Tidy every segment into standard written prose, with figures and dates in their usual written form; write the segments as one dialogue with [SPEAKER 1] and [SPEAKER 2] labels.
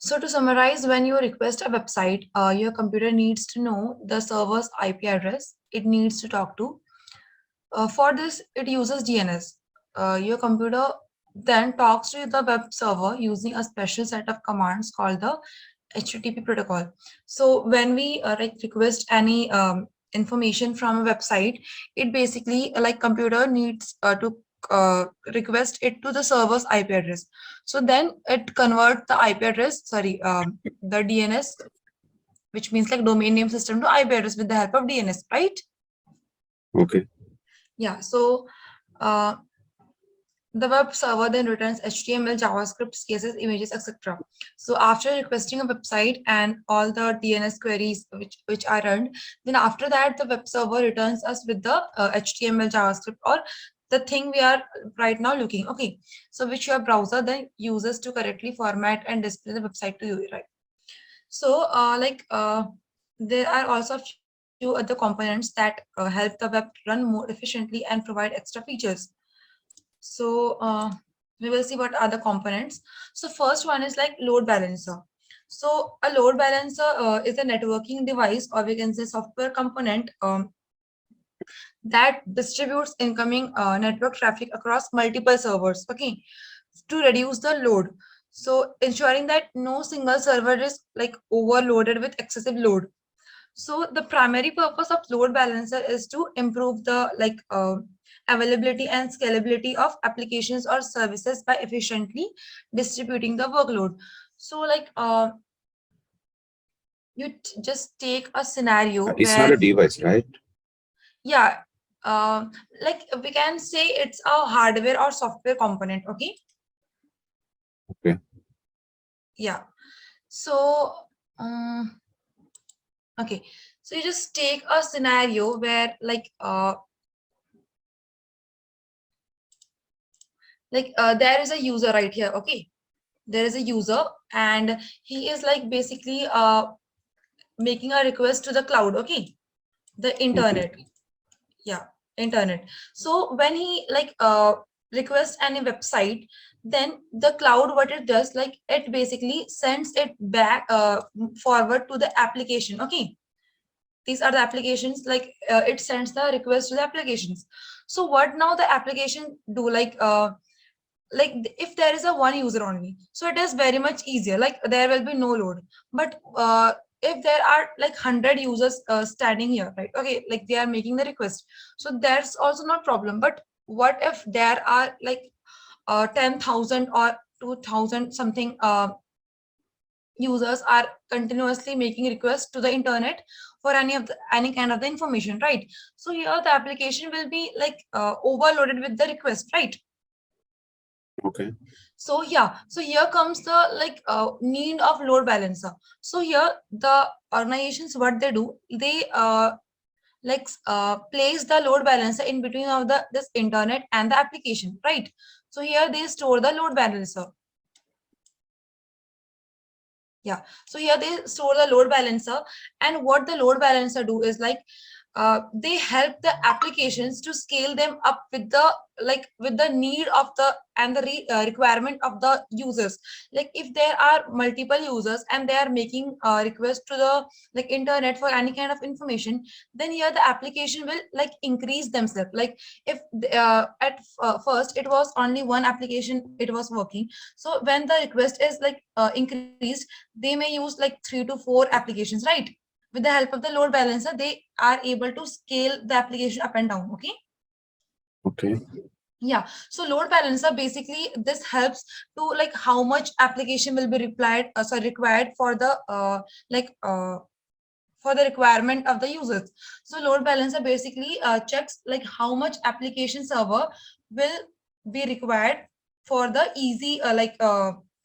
[SPEAKER 1] So to summarize, when you request a website, your computer needs to know the server's IP address it needs to talk to. For this, it uses DNS. Your computer then talks to the web server using a special set of commands called the HTTP protocol. So when we request any information from a website, it basically like computer needs to request it to the server's IP address. So then it converts the IP address, sorry, the DNS, which means like domain name system, to IP address with the help of DNS, right?
[SPEAKER 2] Okay.
[SPEAKER 1] Yeah. So uh, the web server then returns HTML, JavaScript, CSS, images, etc. So after requesting a website and all the DNS queries which are run, then after that the web server returns us with the HTML, JavaScript, or the thing we are right now looking. Okay, so which your browser then uses to correctly format and display the website to you, right? So there are also a few other components that help the web run more efficiently and provide extra features. So we will see what are the components. So first one is like load balancer. So a load balancer is a networking device, or we can say software component that distributes incoming network traffic across multiple servers. Okay, to reduce the load. So ensuring that no single server is like overloaded with excessive load. So the primary purpose of load balancer is to improve the availability and scalability of applications or services by efficiently distributing the workload. So just take a scenario
[SPEAKER 2] It's not
[SPEAKER 1] where,
[SPEAKER 2] a device, right?
[SPEAKER 1] yeah, like we can say it's a hardware or software component. Okay,
[SPEAKER 2] Okay.
[SPEAKER 1] yeah. So okay, so you just take a scenario where there is a user right here. Okay, there is a user and he is like basically making a request to the cloud. Okay, the
[SPEAKER 2] Okay.
[SPEAKER 1] internet. Yeah, internet. So when he requests any website, then the cloud, what it does, like it basically sends it back forward to the application. Okay, these are the applications, it sends the request to the applications. So what now the application do, if there is a one user only, so it is very much easier, like there will be no load. But if there are like 100 users standing here, right? Okay, like they are making the request, so that's also not problem. But what if there are 10,000 or 2,000 something users are continuously making requests to the internet for any kind of the information, right? So here the application will be overloaded with the request, right?
[SPEAKER 2] Okay.
[SPEAKER 1] So yeah, so here comes the need of load balancer. So here the organizations, what they do, they place the load balancer in between of the this internet and the application, right? So here they store the load balancer. Yeah, so here they store the load balancer, and what the load balancer do is they help the applications to scale them up with the with the need of the and the requirement of the users. Like if there are multiple users and they are making requests to the internet for any kind of information, then here the application will increase themselves. Like if at first it was only one application it was working, so when the request is increased, they may use like 3 to 4 applications, right? With the help of the load balancer, they are able to scale the application up and down. Okay,
[SPEAKER 2] Okay.
[SPEAKER 1] yeah. So load balancer, basically this helps to how much application will be required for the like for the requirement of the users. So load balancer basically checks how much application server will be required for the easy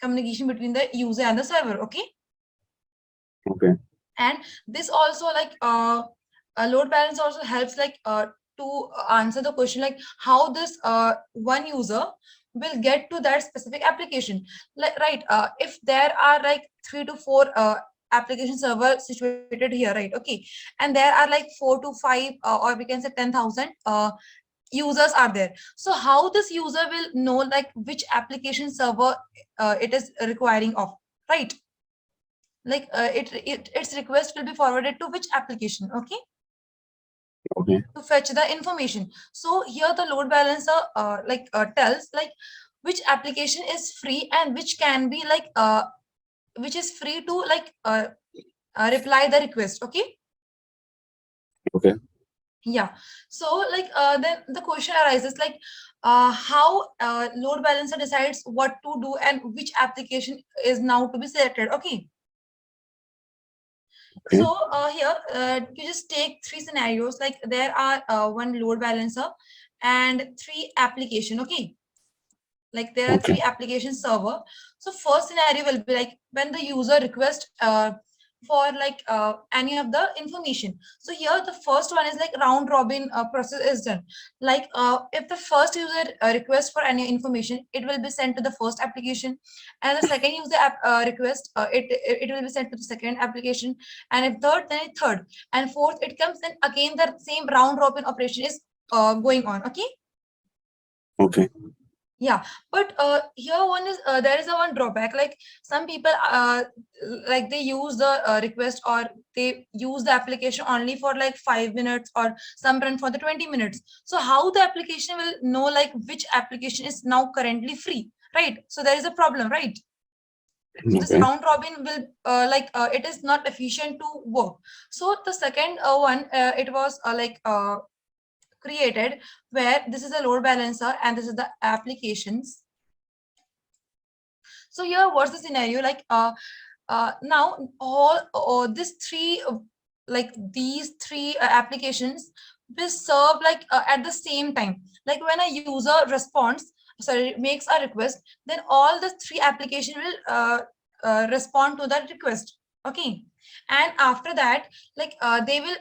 [SPEAKER 1] communication between the user and the server. Okay,
[SPEAKER 2] Okay.
[SPEAKER 1] and this also a load balance also helps to answer the question like how this one user will get to that specific application, like right, if there are 3 to 4 application server situated here, right? Okay, and there are like 4 to 5 or we can say 10,000 users are there. So how this user will know like which application server it is requiring of, right? like its request will be forwarded to which application, okay,
[SPEAKER 2] Okay.
[SPEAKER 1] to fetch the information. So here the load balancer tells like which application is free and which can be like which is free to like reply the request, okay.
[SPEAKER 2] Okay.
[SPEAKER 1] Yeah, so like then the question arises like how load balancer decides what to do and which application is now to be selected, okay.
[SPEAKER 2] Okay.
[SPEAKER 1] So here you just take three scenarios, like there are one load balancer and three application, okay, like there are
[SPEAKER 2] Okay.
[SPEAKER 1] three application server. So first scenario will be like when the user request for like any of the information. So here the first one is like round robin process is done. Like if the first user request for any information, it will be sent to the first application, and the second user request, it will be sent to the second application, and if third, then it third, and fourth it comes, then again the same round robin operation is going on, okay.
[SPEAKER 2] Okay.
[SPEAKER 1] Yeah, but here one is there is a one drawback, like some people like they use the request, or they use the application only for like 5 minutes, or some run for the 20 minutes. So how the application will know like which application is now currently free, right? So there is a problem, right? So this
[SPEAKER 2] Okay.
[SPEAKER 1] round robin will it is not efficient to work. So the second one, it was created, where this is a load balancer and this is the applications. So here what's the scenario, like now all these three like these three applications will serve like at the same time. Like when a user responds, sorry, makes a request, then all the three application will respond to that request, okay. And after that, like they will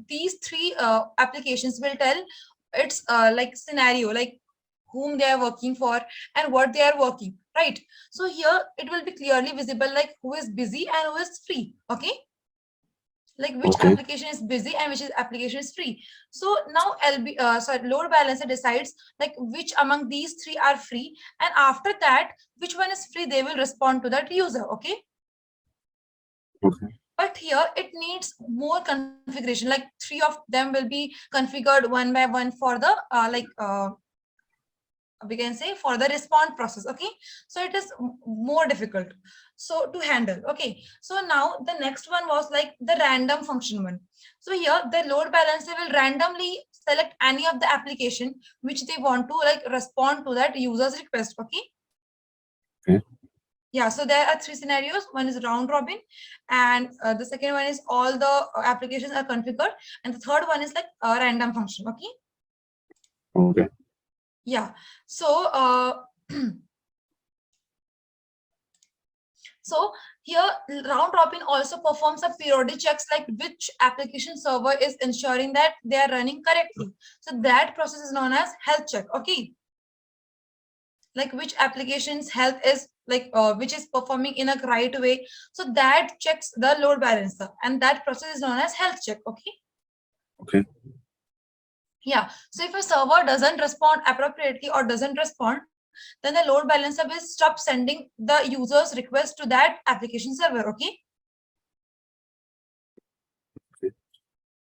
[SPEAKER 1] these three applications will tell its like scenario, like whom they are working for and what they are working, right? So here it will be clearly visible like who is busy and who is free, okay, like which
[SPEAKER 2] Okay.
[SPEAKER 1] application is busy and which is application is free. So now load balancer decides like which among these three are free, and after that which one is free, they will respond to that user, okay.
[SPEAKER 2] Okay.
[SPEAKER 1] But here it needs more configuration, like three of them will be configured one by one for the we can say for the response process, okay. So it is more difficult so to handle, okay. So now the next one was like the random function one. So here the load balancer will randomly select any of the application which they want to like respond to that user's request, okay.
[SPEAKER 2] Okay.
[SPEAKER 1] Yeah, so there are three scenarios. One is round robin, and the second one is all the applications are configured, and the third one is like a random function, okay.
[SPEAKER 2] Okay.
[SPEAKER 1] Yeah, so so here round robin also performs a periodic checks like which application server is ensuring that they are running correctly. So that process is known as health check, okay. Like which application's health is like which is performing in a right way. So that checks the load balancer, and that process is known as health check, okay.
[SPEAKER 2] Okay.
[SPEAKER 1] Yeah, so if a server doesn't respond appropriately or doesn't respond, then the load balancer will stop sending the user's request to that application server, okay.
[SPEAKER 2] Okay.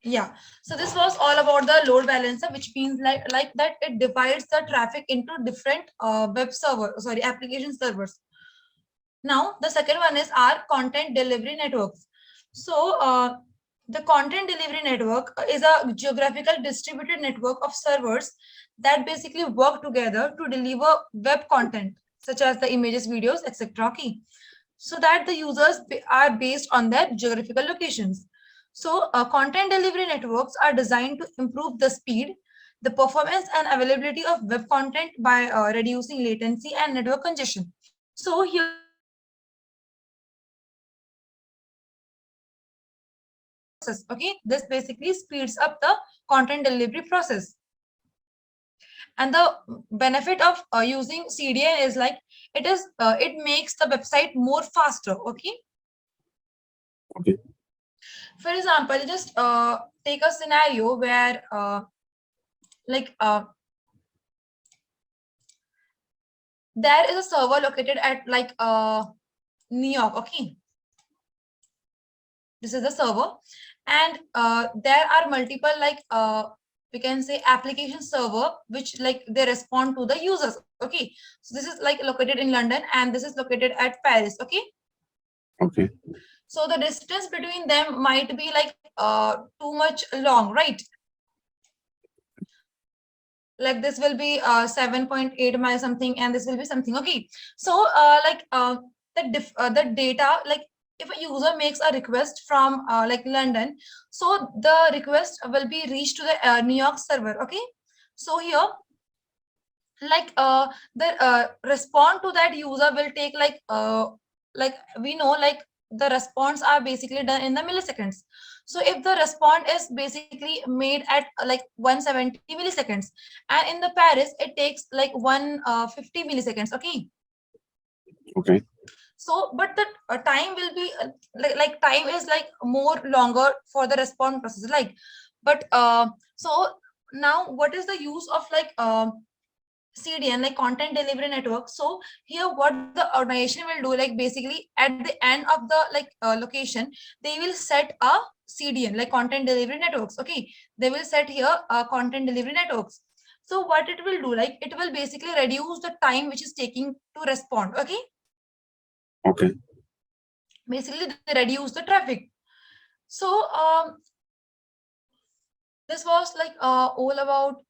[SPEAKER 1] Yeah, so this was all about the load balancer, which means like that it divides the traffic into different web server, sorry, application servers. Now the second one is our content delivery networks. So the content delivery network is a geographical distributed network of servers that basically work together to deliver web content such as the images, videos, etc. Okay, so that the users are based on their geographical locations. So content delivery networks are designed to improve the speed, the performance and availability of web content by reducing latency and network congestion. So here process, okay, this basically speeds up the content delivery process. And the benefit of using CDN is like it makes the website more faster, okay.
[SPEAKER 2] Okay.
[SPEAKER 1] For example, just take a scenario where like there is a server located at like New York, okay. This is the server, and there are multiple like we can say application server which like they respond to the users. Okay, so this is like located in London and this is located at Paris. Okay,
[SPEAKER 2] Okay.
[SPEAKER 1] so the distance between them might be like too much long, right? Like this will be 7.8 miles something, and this will be something. Okay, so the data, like if a user makes a request from like London, so the request will be reached to the New York server. Okay, so here like the respond to that user will take like we know like the response are basically done in the milliseconds. So if the response is basically made at like 170 milliseconds, and in the Paris it takes like 150 milliseconds. Okay,
[SPEAKER 2] Okay.
[SPEAKER 1] so but the time will be like time is like more longer for the response process, like but so now what is the use of like CDN, like content delivery network? So here what the organization will do, like basically at the end of the like location, they will set a CDN, like content delivery networks. Okay, they will set here content delivery networks. So what it will do, like it will basically reduce the time which is taking to respond. Okay,
[SPEAKER 2] Okay.
[SPEAKER 1] basically they reduce the traffic. So this was like all about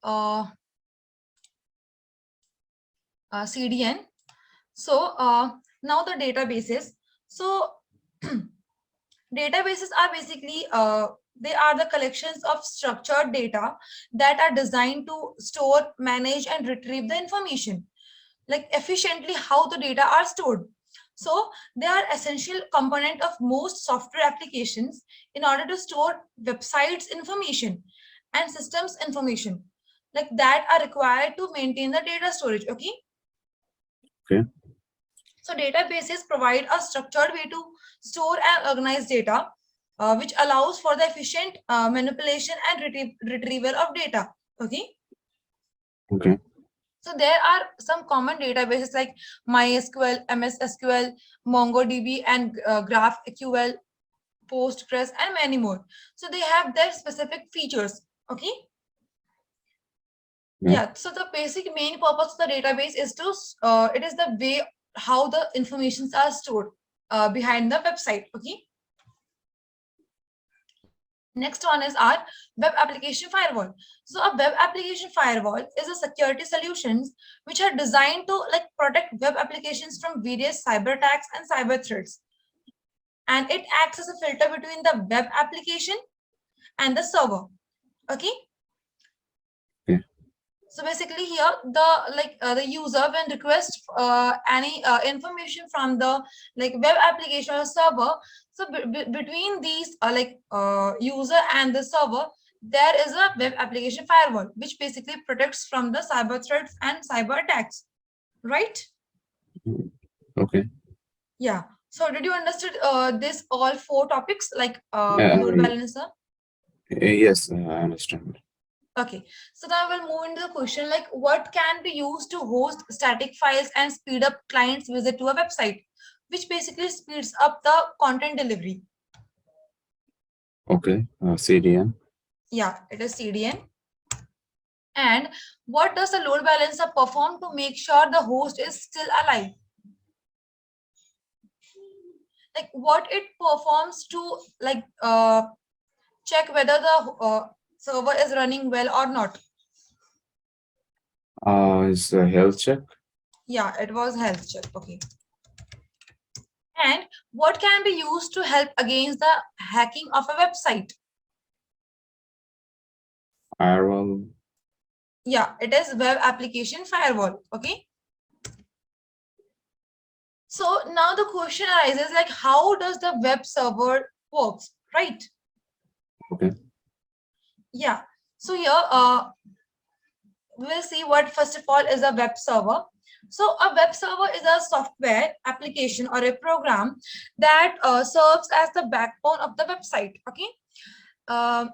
[SPEAKER 1] CDN. So now the databases. So databases are basically they are the collections of structured data that are designed to store, manage, and retrieve the information like efficiently how the data are stored. So they are essential component of most software applications in order to store websites information and systems information like that are required to maintain the data storage. Okay,
[SPEAKER 2] Okay.
[SPEAKER 1] so databases provide a structured way to store and organize data, which allows for the efficient manipulation and retrieval of data. Okay.
[SPEAKER 2] Okay.
[SPEAKER 1] So there are some common databases like MySQL, MS SQL, MongoDB, and GraphQL, Postgres, and many more. So they have their specific features. Okay.
[SPEAKER 2] Yeah.
[SPEAKER 1] Yeah. So the basic main purpose of the database is to it is the way how the informations are stored behind the website. Okay. Next one is our web application firewall. So a web application firewall is a security solutions which are designed to like protect web applications from various cyber attacks and cyber threats. And it acts as a filter between the web application and the server. Okay.
[SPEAKER 2] Okay.
[SPEAKER 1] So basically here the user when request any information from the like web application or server, so between these user and the server there is a web application firewall which basically protects from the cyber threats and cyber attacks, right?
[SPEAKER 2] Okay.
[SPEAKER 1] Yeah, so did you understood this all four topics like load
[SPEAKER 2] Uh,
[SPEAKER 1] balancer?
[SPEAKER 2] yes, I understand.
[SPEAKER 1] Okay, so now we'll move into the question like what can be used to host static files and speed up clients' visit to a website, which basically speeds up the content delivery.
[SPEAKER 2] Okay. CDN.
[SPEAKER 1] Yeah, it is CDN. And what does the load balancer perform to make sure the host is still alive? Like what it performs to like check whether the server is running well or not.
[SPEAKER 2] Is a health check.
[SPEAKER 1] Yeah, it was health check. Okay. And what can be used to help against the hacking of a website?
[SPEAKER 2] Firewall.
[SPEAKER 1] Yeah, it is web application firewall. Okay. So now the question arises like how does the web server works, right?
[SPEAKER 2] Okay.
[SPEAKER 1] Yeah. So here we'll see what first of all is a web server. So a web server is a software application or a program that serves as the backbone of the website. Okay. Um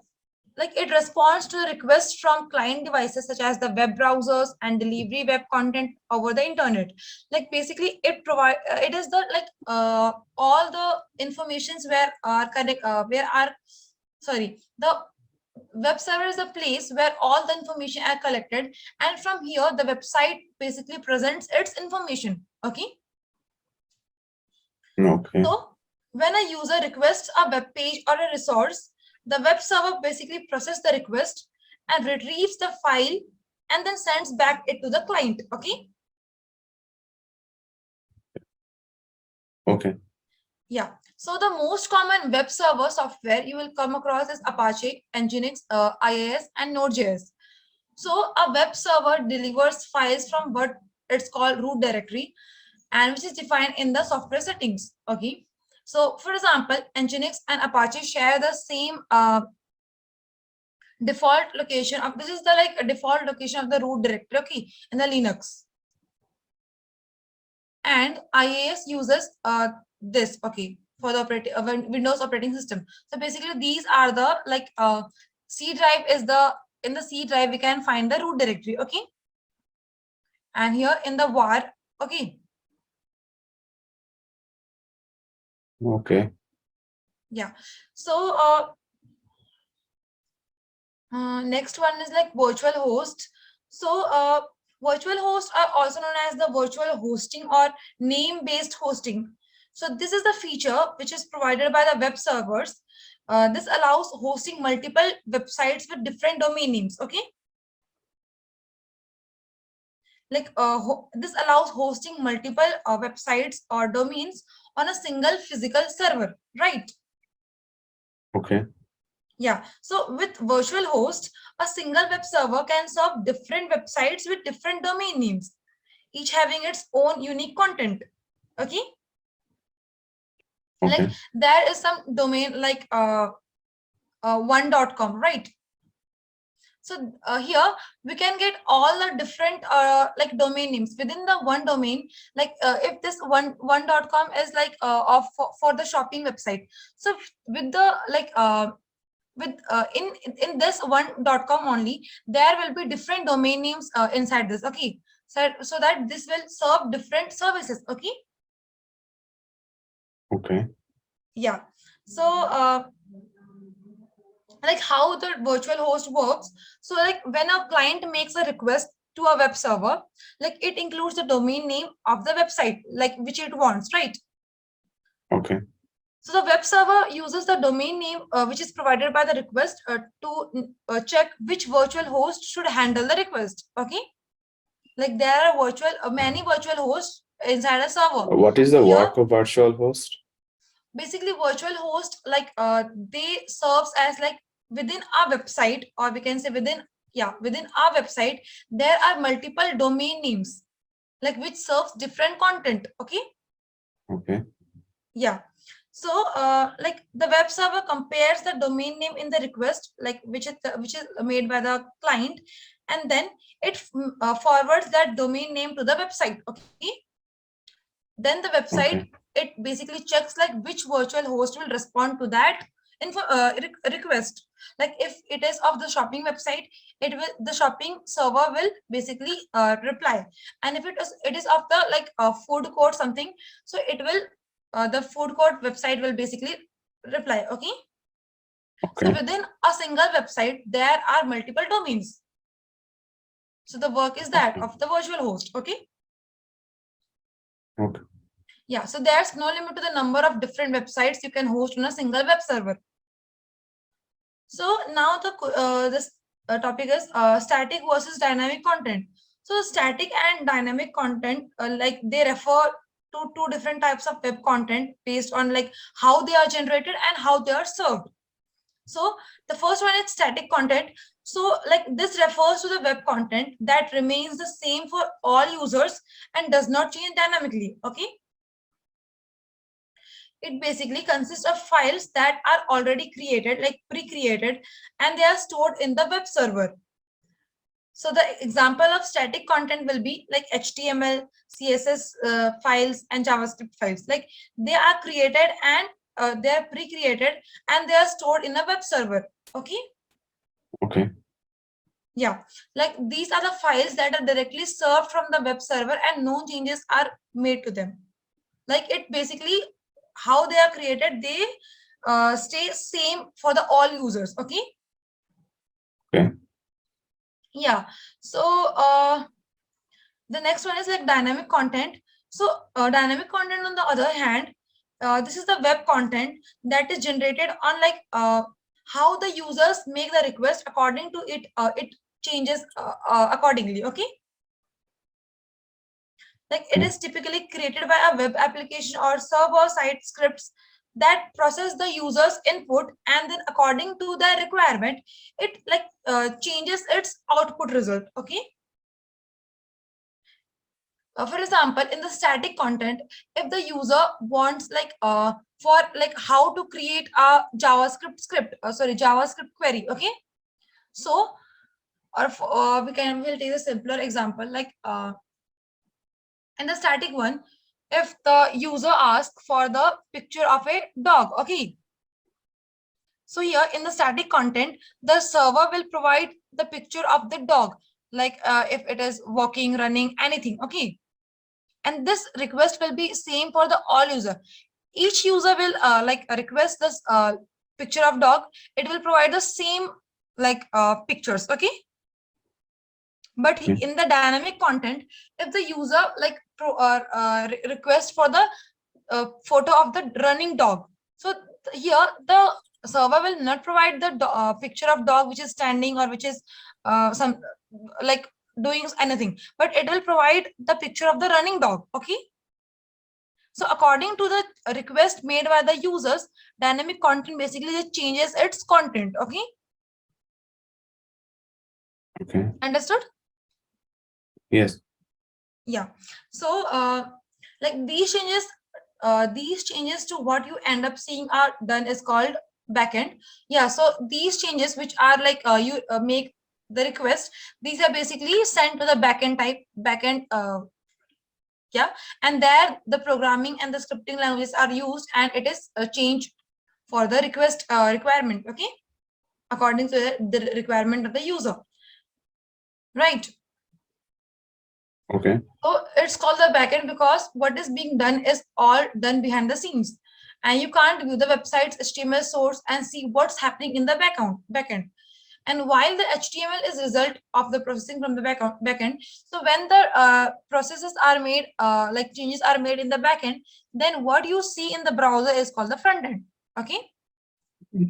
[SPEAKER 1] like it responds to requests from client devices such as the web browsers and delivery web content over the internet. Like basically it is the all the informations where are connect where are sorry the web server is a place where all the information are collected, and from here the website basically presents its information. Okay.
[SPEAKER 2] Okay.
[SPEAKER 1] So when a user requests a web page or a resource, the web server basically processes the request and retrieves the file and then sends back it to the client. Okay.
[SPEAKER 2] Okay.
[SPEAKER 1] Yeah. So the most common web server software you will come across is Apache, Nginx, IIS, and Node.js. So a web server delivers files from what it's called root directory, and which is defined in the software settings. Okay. So for example, Nginx and Apache share the same default location of, this is the like a default location of the root directory, okay, in the Linux. And IIS uses this, okay, for the operating Windows operating system. So basically these are the like C drive is the, in the C drive we can find the root directory. Okay. And here in the var, okay.
[SPEAKER 2] Okay.
[SPEAKER 1] Yeah. So next one is like virtual host. So virtual hosts are also known as the virtual hosting or name-based hosting. So this is the feature which is provided by the web servers. This allows hosting multiple websites with different domain names. Okay. Like this allows hosting multiple websites or domains on a single physical server, right?
[SPEAKER 2] Okay.
[SPEAKER 1] Yeah. So with virtual host, a single web server can serve different websites with different domain names, each having its own unique content. Okay.
[SPEAKER 2] Okay.
[SPEAKER 1] Like there is some domain like one.com, right? So here we can get all the different like domain names within the one domain. Like if this one.com is like for the shopping website. So with the like with in this one.com only, there will be different domain names inside this. Okay. So that this will serve different services. Okay.
[SPEAKER 2] Okay.
[SPEAKER 1] Yeah. So like how the virtual host works. So like when a client makes a request to a web server, like it includes the domain name of the website, like which it wants, right?
[SPEAKER 2] Okay.
[SPEAKER 1] So the web server uses the domain name which is provided by the request to check which virtual host should handle the request. Okay. Like there are many virtual hosts inside a server.
[SPEAKER 2] What is the
[SPEAKER 1] Here
[SPEAKER 2] work of virtual host?
[SPEAKER 1] basically virtual host like they serves as like within our website, or we can say within our website there are multiple domain names like which serves different content. Okay.
[SPEAKER 2] Okay.
[SPEAKER 1] Yeah. So like the web server compares the domain name in the request, like which is made by the client, and then it forwards that domain name to the website. Okay. Then the website,
[SPEAKER 2] Okay.
[SPEAKER 1] it basically checks like which virtual host will respond to that request. Like if it is of the shopping website, the shopping server will basically reply. And if it is of the like food court something, so it will the food court website will basically reply. Okay. So
[SPEAKER 2] Okay.
[SPEAKER 1] within a single website there are multiple domains. So the work is that
[SPEAKER 2] Okay.
[SPEAKER 1] of the virtual host. Okay.
[SPEAKER 2] Okay.
[SPEAKER 1] Yeah, so there's no limit to the number of different websites you can host on a single web server. So now this topic is static versus dynamic content. So static and dynamic content, like they refer to two different types of web content based on like how they are generated and how they are served. So the first one is static content. So like this refers to the web content that remains the same for all users and does not change dynamically. Okay. It basically consists of files that are already created, like pre-created, and they are stored in the web server. So the example of static content will be like HTML, CSS files, and JavaScript files. Like they are created and they are pre-created and they are stored in a web server. Okay.
[SPEAKER 2] Okay.
[SPEAKER 1] Yeah, like these are the files that are directly served from the web server and no changes are made to them. Like it basically how they are created, they stay same for the all users. Okay.
[SPEAKER 2] Okay.
[SPEAKER 1] Yeah. So the next one is like dynamic content. So dynamic content on the other hand, this is the web content that is generated on like how the users make the request according to it. It changes accordingly. Okay. Like it
[SPEAKER 2] Okay.
[SPEAKER 1] is typically created by a web application or server side scripts that process the user's input, and then according to the requirement it like changes its output result. Okay. For example, in the static content, if the user wants like for like how to create a JavaScript query. Okay. So or we'll take a simpler example like in the static one, if the user asks for the picture of a dog. Okay. So here in the static content, the server will provide the picture of the dog, like if it is walking, running, anything. Okay. And this request will be same for the all user. Each user will like request this picture of dog. It will provide the same like pictures. Okay. But
[SPEAKER 2] Okay.
[SPEAKER 1] in the dynamic content, if the user like request for the photo of the running dog, so here the server will not provide the picture of dog which is standing or which is some like doing anything, but it will provide the picture of the running dog. Okay. So according to the request made by the users, dynamic content basically just changes its content. Okay.
[SPEAKER 2] Okay.
[SPEAKER 1] Understood?
[SPEAKER 2] Yes.
[SPEAKER 1] Yeah. So like these changes to what you end up seeing are done is called backend. Yeah. So these changes which are like you make the request, these are basically sent to the backend. Yeah. And there the programming and the scripting languages are used, and it is changed for the request requirement. Okay. According to the requirement of the user. Right.
[SPEAKER 2] Okay.
[SPEAKER 1] So it's called the backend because what is being done is all done behind the scenes, and you can't view the website's HTML source and see what's happening in the backend. And while the HTML is result of the processing from the backend, so when the processes are made, like changes are made in the backend, then what you see in the browser is called the front end. Okay.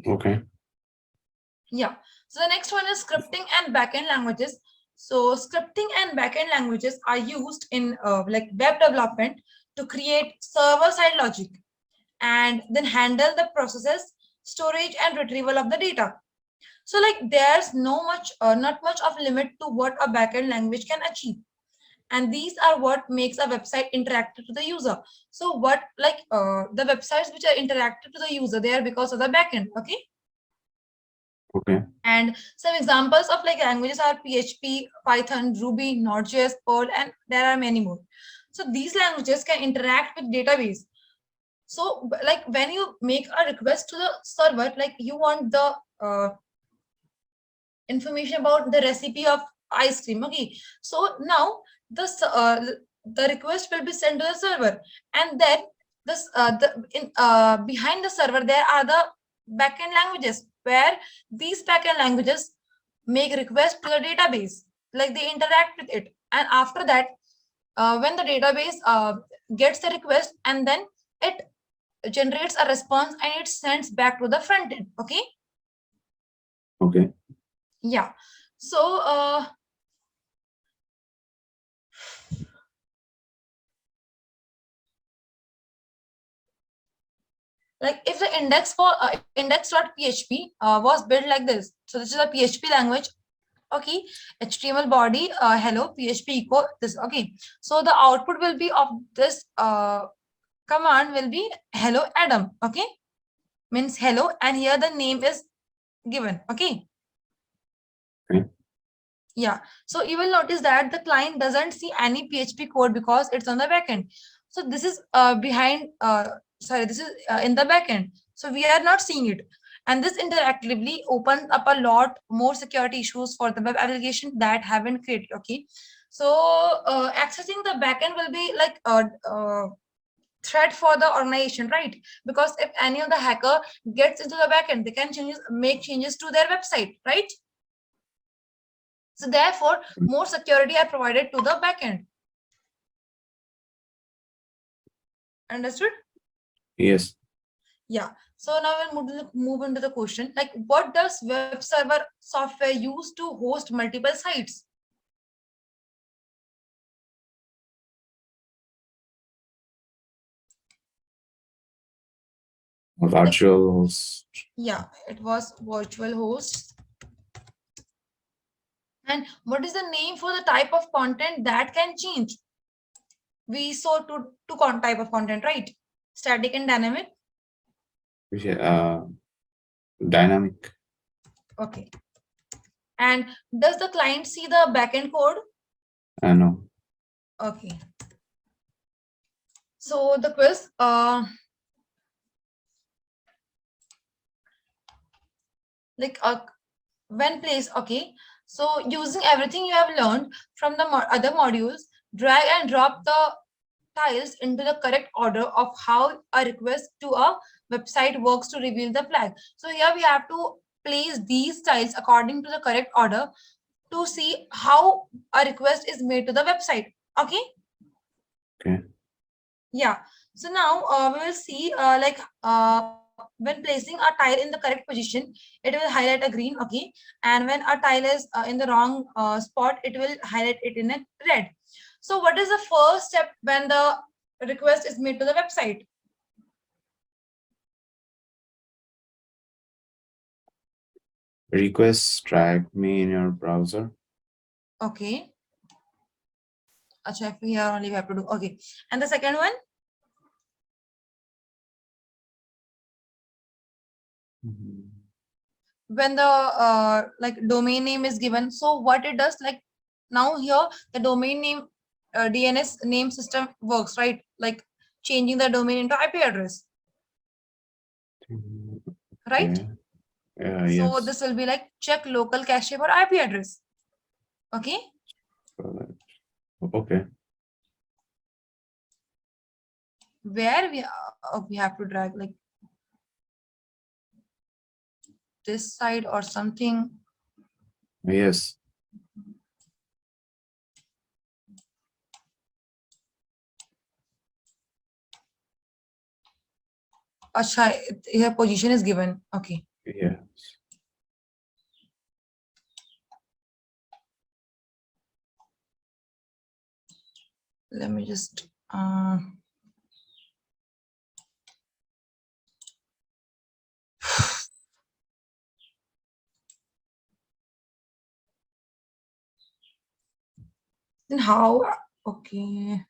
[SPEAKER 2] Okay.
[SPEAKER 1] Yeah. So the next one is scripting and backend languages. So scripting and backend languages are used in like web development to create server-side logic and then handle the processes, storage, and retrieval of the data. So like there's not much of limit to what a backend language can achieve. And these are what makes a website interactive to the user. So what like the websites which are interactive to the user, they are because of the backend. Okay.
[SPEAKER 2] Okay.
[SPEAKER 1] And some examples of like languages are PHP, Python, Ruby, Node.js, Perl, and there are many more. So these languages can interact with database. So like when you make a request to the server, like you want the information about the recipe of ice cream. Okay. So now the request will be sent to the server, and then behind the server there are the backend languages where these backend languages make requests to the database, like they interact with it, and after that when the database gets the request, and then it generates a response and it sends back to the front end. Okay.
[SPEAKER 2] Okay.
[SPEAKER 1] Yeah. So like if the index for index.php was built like this, so this is a PHP language. Okay. HTML body, hello, PHP echo this. Okay. So the output will be of this command will be hello Adam. Okay. Means hello, and here the name is given. Okay.
[SPEAKER 2] Okay.
[SPEAKER 1] Yeah. So you will notice that the client doesn't see any PHP code because it's on the backend. So this is this is in the backend. So we are not seeing it. And this interactively opens up a lot more security issues for the web application that have been created. Okay, so accessing the backend will be like a threat for the organization, right? Because if any of the hacker gets into the backend, they can make changes to their website, right? So therefore, more security are provided to the backend. Understood?
[SPEAKER 2] Yes.
[SPEAKER 1] Yeah. So now we'll move into the question, like what does web server software use to host multiple sites?
[SPEAKER 2] Virtual host.
[SPEAKER 1] Yeah, it was virtual host. And what is the name for the type of content that can change? We saw two type of content, right? Static and dynamic.
[SPEAKER 2] Dynamic.
[SPEAKER 1] Okay. And does the client see the backend code?
[SPEAKER 2] No.
[SPEAKER 1] Okay. So the quiz, like when placed, okay. So using everything you have learned from the other modules, drag and drop the tiles into the correct order of how a request to a website works to reveal the flag. So here we have to place these tiles according to the correct order to see how a request is made to the website. Okay.
[SPEAKER 2] Okay.
[SPEAKER 1] Yeah. So now we will see when placing a tile in the correct position, it will highlight a green. Okay. And when a tile is in the wrong spot, it will highlight it in a red. So what is the first step when the request is made to the website?
[SPEAKER 2] Request track me in your browser.
[SPEAKER 1] Okay. Achha, here only we have to do. Okay. And the second one? When the like domain name is given, so what it does, like now here the domain name DNS name system works, right? Like changing the domain into IP address, right? So
[SPEAKER 2] Yes.
[SPEAKER 1] this will be like check local cache for IP address. Okay.
[SPEAKER 2] Okay.
[SPEAKER 1] Where we have to drag like this side or something.
[SPEAKER 2] Yes.
[SPEAKER 1] Achha, here position is given. Okay.
[SPEAKER 2] Yes.
[SPEAKER 1] Let me just then how? Okay.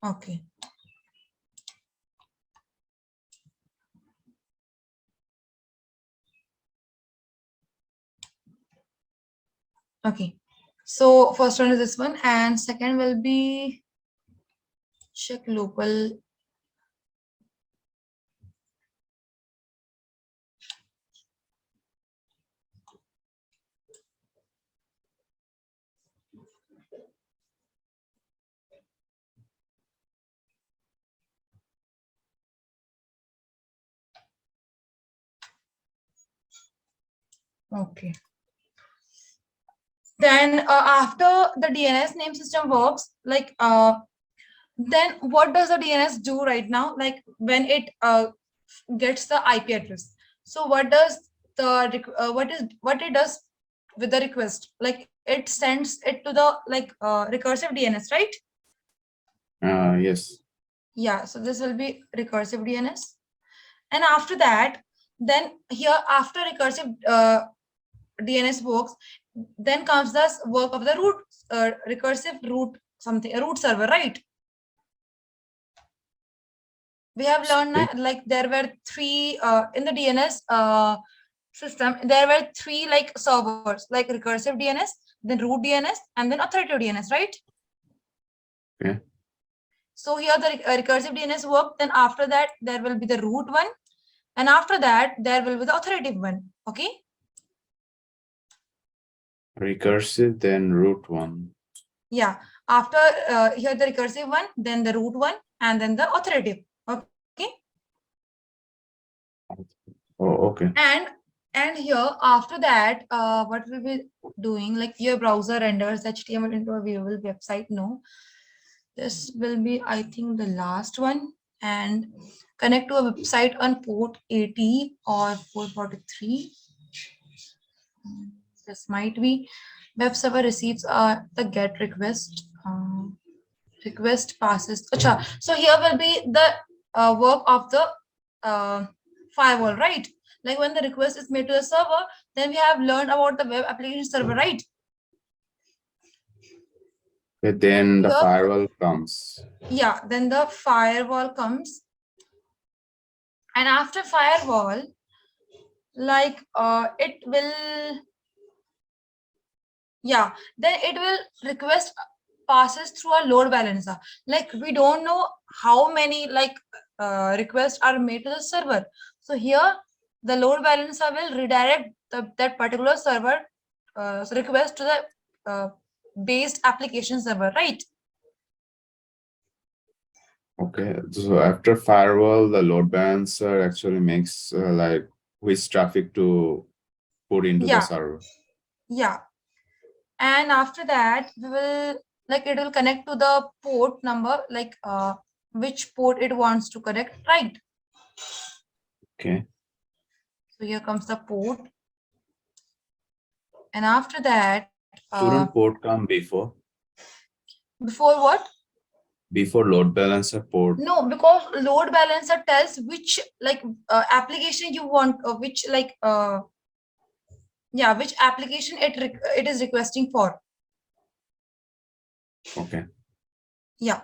[SPEAKER 1] Okay. Okay. So first one is this one, and second will be check local. Okay. Then after the DNS name system works, like then what does the DNS do right now? Like when it gets the IP address. So what does what it does with the request? Like it sends it to the like recursive DNS, right?
[SPEAKER 2] Yes.
[SPEAKER 1] Yeah. So this will be recursive DNS, and after that, then here after recursive DNS works, then comes the work of the root recursive root something a root server, right? We have learned
[SPEAKER 2] Okay.
[SPEAKER 1] like there were three in the DNS system. There were three like servers, like recursive DNS, then root DNS, and then authoritative DNS, right?
[SPEAKER 2] Okay.
[SPEAKER 1] So here the recursive DNS work. Then after that, there will be the root one. And after that, there will be the authoritative one. Okay.
[SPEAKER 2] Recursive, then root one.
[SPEAKER 1] Yeah. After here the recursive one, then the root one, and then the authoritative. Okay.
[SPEAKER 2] Oh, okay.
[SPEAKER 1] And here after that, what we'll be doing, like your browser renders HTML into a viewable website. No, this will be, I think, the last one. And connect to a website on port 80 or 443. This might be. Web server receives the get request. Request passes. Achha. So here will be the work of the firewall, right? Like when the request is made to the server, then we have learned about the web application server, right?
[SPEAKER 2] Okay, then the
[SPEAKER 1] Here,
[SPEAKER 2] firewall comes.
[SPEAKER 1] yeah, then the firewall comes. And after firewall, like it will, yeah, then it will request passes through a load balancer. Like we don't know how many like requests are made to the server. So here the load balancer will redirect that particular server request to the based application server, right?
[SPEAKER 2] Okay, so after firewall, the load balancer actually makes like which traffic to put into the
[SPEAKER 1] Yeah,
[SPEAKER 2] server.
[SPEAKER 1] yeah. And after that, we will, like, it will connect to the port number, like which port it wants to connect, right?
[SPEAKER 2] Okay.
[SPEAKER 1] So here comes the port. And after that,
[SPEAKER 2] Shouldn't port come before?
[SPEAKER 1] before what?
[SPEAKER 2] Before load balancer port.
[SPEAKER 1] No, because load balancer tells which like application you want, which like yeah, which application it is requesting for.
[SPEAKER 2] Okay.
[SPEAKER 1] Yeah.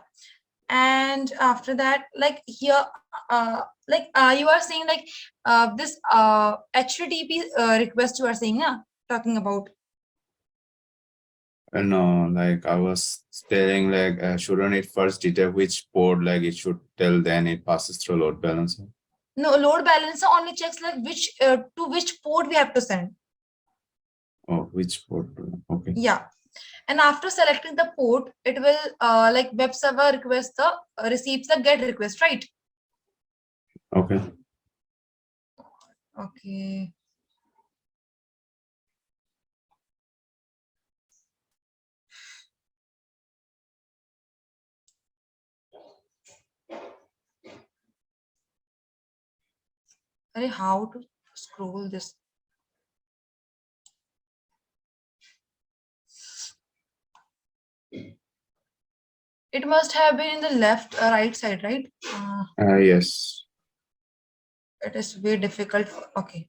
[SPEAKER 1] And after that, like here, like you are saying like this HTTP request you are saying, yeah, talking about.
[SPEAKER 2] No, like I was telling, like shouldn't it first detect which port? Like it should tell, then it passes through load balancer.
[SPEAKER 1] No, load balancer only checks like which to which port we have to send.
[SPEAKER 2] Oh, which port? Okay.
[SPEAKER 1] Yeah. And after selecting the port, it will like web server request the receives the get request, right?
[SPEAKER 2] Okay.
[SPEAKER 1] Okay. How to scroll this? It must have been in the left right side, right?
[SPEAKER 2] Yes.
[SPEAKER 1] It is very difficult. Okay.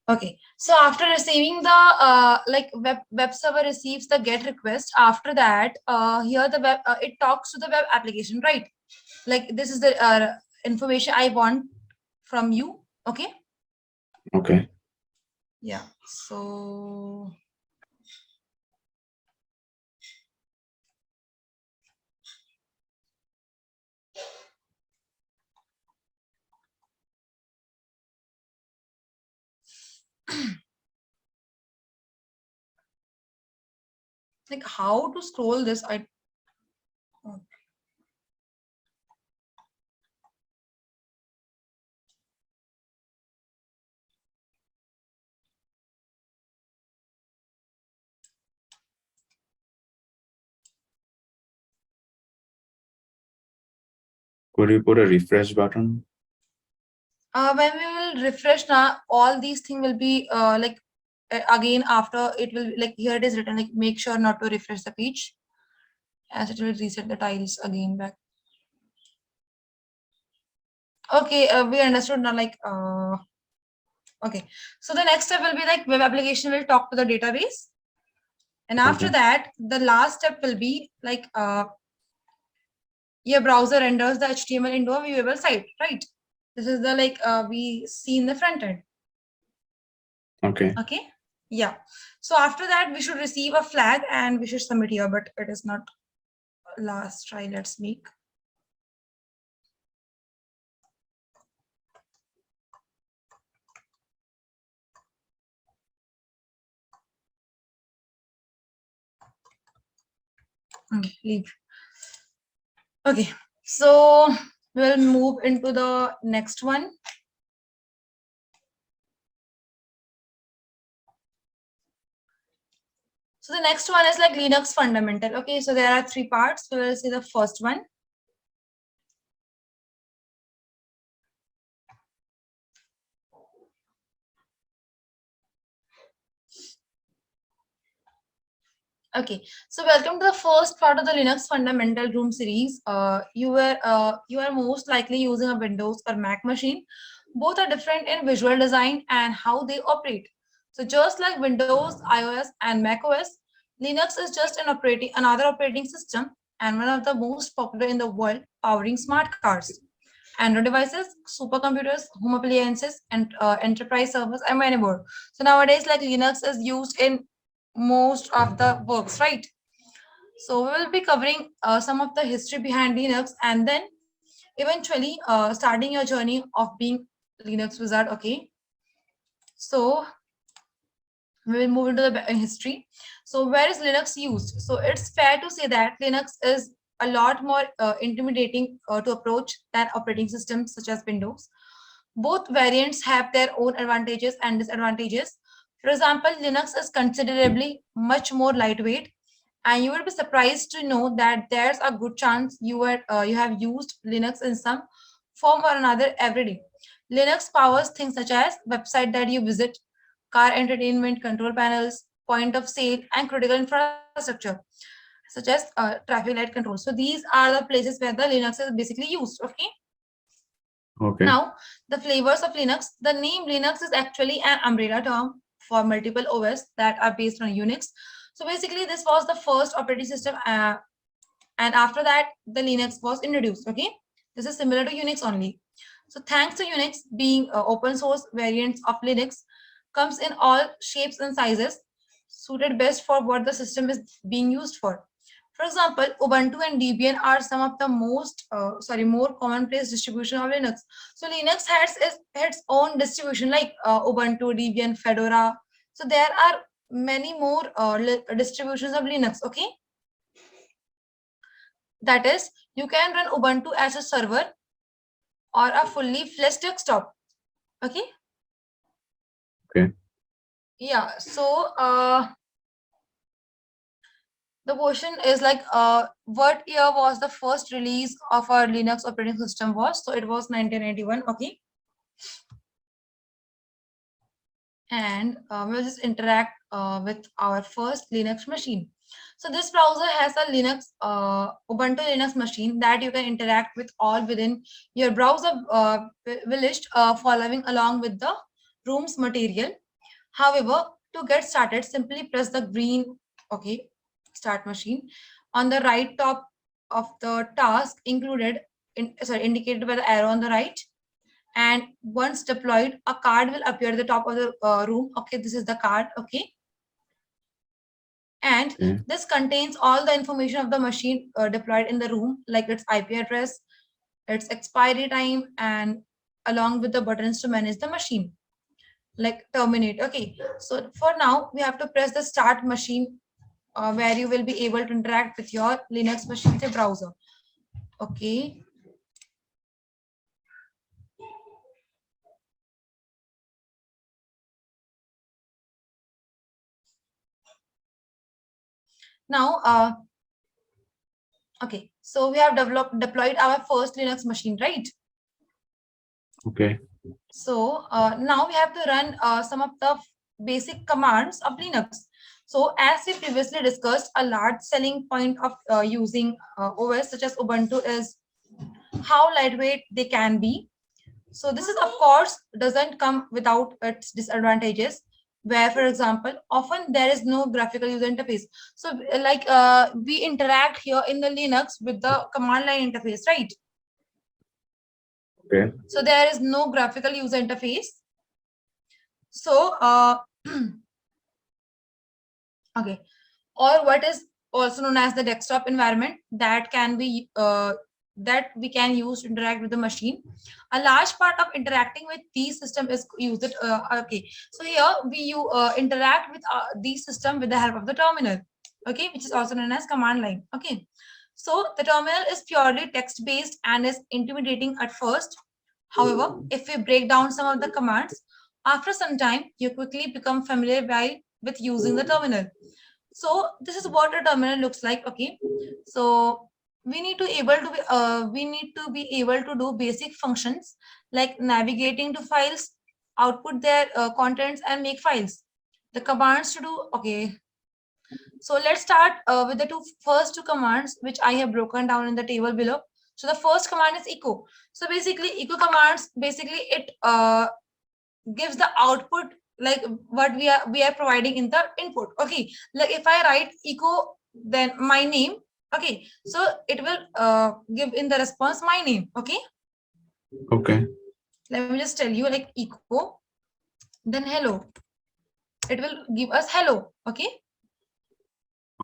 [SPEAKER 1] Okay. So after receiving the like web server receives the get request. After that, here the web it talks to the web application, right? Like this is the information I want from you. Okay.
[SPEAKER 2] Okay.
[SPEAKER 1] Yeah. So like how to scroll this?
[SPEAKER 2] Could you put a refresh button?
[SPEAKER 1] When we will refresh now, all these things will be like again after it will like here it is written like make sure not to refresh the page as it will reset the tiles again back. Okay, we understood now. Like okay, so the next step will be like web application will talk to the database, and after
[SPEAKER 2] Okay.
[SPEAKER 1] that the last step will be like your browser renders the HTML into a viewable site, right? This is the like we see in the front end.
[SPEAKER 2] Okay.
[SPEAKER 1] Okay. Yeah. So after that, we should receive a flag and we should submit here, but it is not last try. Let's make. Okay, leave. Okay, so we'll move into the next one. So the next one is like Linux fundamental. Okay, so there are 3 parts. So we'll see the first one. Okay, so welcome to the first part of the Linux Fundamental Room series. You are most likely using a Windows or Mac machine. Both are different in visual design and how they operate. So just like Windows, iOS, and Mac OS, Linux is just another operating system and one of the most popular in the world, powering smart cars, Android devices, supercomputers, home appliances, and enterprise servers, and many more. So nowadays, like Linux is used in most of the works, right? So we will be covering some of the history behind Linux, and then eventually starting your journey of being Linux wizard. Okay, so we will move into the history. So where is Linux used? So it's fair to say that Linux is a lot more intimidating to approach than operating systems such as Windows. Both variants have their own advantages and disadvantages. For example, Linux is considerably much more lightweight, and you will be surprised to know that there's a good chance you have used Linux in some form or another every day. Linux powers things such as website that you visit, car entertainment control panels, point of sale, and critical infrastructure such as traffic light control. So these are the places where the Linux is basically used. Okay.
[SPEAKER 2] Okay.
[SPEAKER 1] Now, the flavors of Linux. The name Linux is actually an umbrella term for multiple OS that are based on Unix. So basically, this was the first operating system, and after that, the Linux was introduced. Okay, this is similar to Unix only. So thanks to Unix being open source variants of Linux, comes in all shapes and sizes, suited best for what the system is being used for. For example, Ubuntu and Debian are some of the more commonplace distribution of Linux. So Linux has its own distribution like Ubuntu, Debian, Fedora. So there are many more distributions of Linux. Okay, that is, you can run Ubuntu as a server or a fully fledged desktop. Okay.
[SPEAKER 2] Okay.
[SPEAKER 1] Yeah. So the question is like, what year was the first release of our Linux operating system was? So it was 1991. Okay. And we'll just interact with our first Linux machine. So this browser has a Ubuntu Linux machine that you can interact with all within your browser list, following along with the room's material. However, to get started, simply press the green, okay, start machine on the right top of the task indicated by the arrow on the right, and once deployed, a card will appear at the top of the room. Okay, this is the card. Okay, and
[SPEAKER 2] Okay.
[SPEAKER 1] this contains all the information of the machine deployed in the room, like its IP address, its expiry time, and along with the buttons to manage the machine, like terminate. Okay, so for now we have to press the start machine, where you will be able to interact with your Linux machine through browser. Okay. Now, okay, so we have deployed our first Linux machine, right?
[SPEAKER 2] Okay.
[SPEAKER 1] So now we have to run some of the basic commands of Linux. So as we previously discussed, a large selling point of using OS such as Ubuntu is how lightweight they can be. So this is, of course, doesn't come without its disadvantages, where, for example, often there is no graphical user interface. So like we interact here in the Linux with the command line interface, right?
[SPEAKER 2] Okay.
[SPEAKER 1] So there is no graphical user interface. So okay, or also known as the desktop environment, that can be that we can use to interact with the machine. A large part of interacting with these system is used. Okay, so here we interact with these system with the help of the terminal. Okay, which is also known as command line. Okay, so the terminal is purely text based and is intimidating at first. However, if we break down some of the commands, after some time you quickly become familiar with using the terminal. So this is what a terminal looks like. Okay, so we need to be able to do basic functions like navigating to files, output their contents, and make files. The commands to do. Okay, so let's start with the first two commands which I have broken down in the table below. So the first command is echo. So basically echo commands, basically it gives the output like what we are providing in the input. Okay, like if I write echo then my name, okay, so it will give in the response my name. Okay,
[SPEAKER 2] Okay.
[SPEAKER 1] let me just tell you, like echo then hello, it will give us hello. Okay,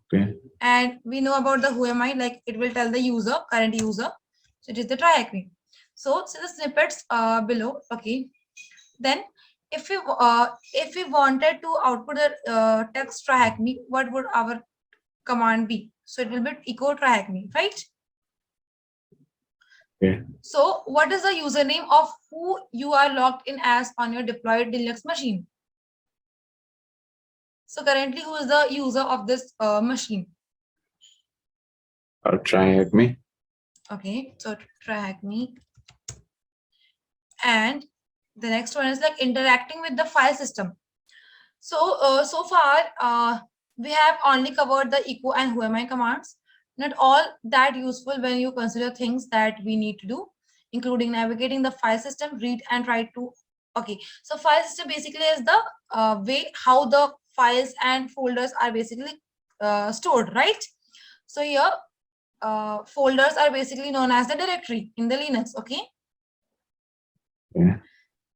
[SPEAKER 2] Okay.
[SPEAKER 1] and we know about the who am I, like it will tell the user, current user, so it is the try acme. So the snippets below. Okay, then if we wanted to output the text try acme, what would our command be? So it will be echo try acme, right?
[SPEAKER 2] Okay.
[SPEAKER 1] So what is the username of who you are logged in as on your deployed Linux machine? So currently who is the user of this machine?
[SPEAKER 2] Try at me.
[SPEAKER 1] Okay, so try acme. And the next one is like interacting with the file system. So so far we have only covered the echo and who am I commands. Not all that useful when you consider things that we need to do, including navigating the file system, read and write to. Okay, so file system basically is the way how the files and folders are basically stored, right? So here folders are basically known as the directory in the Linux. Okay.
[SPEAKER 2] Yeah.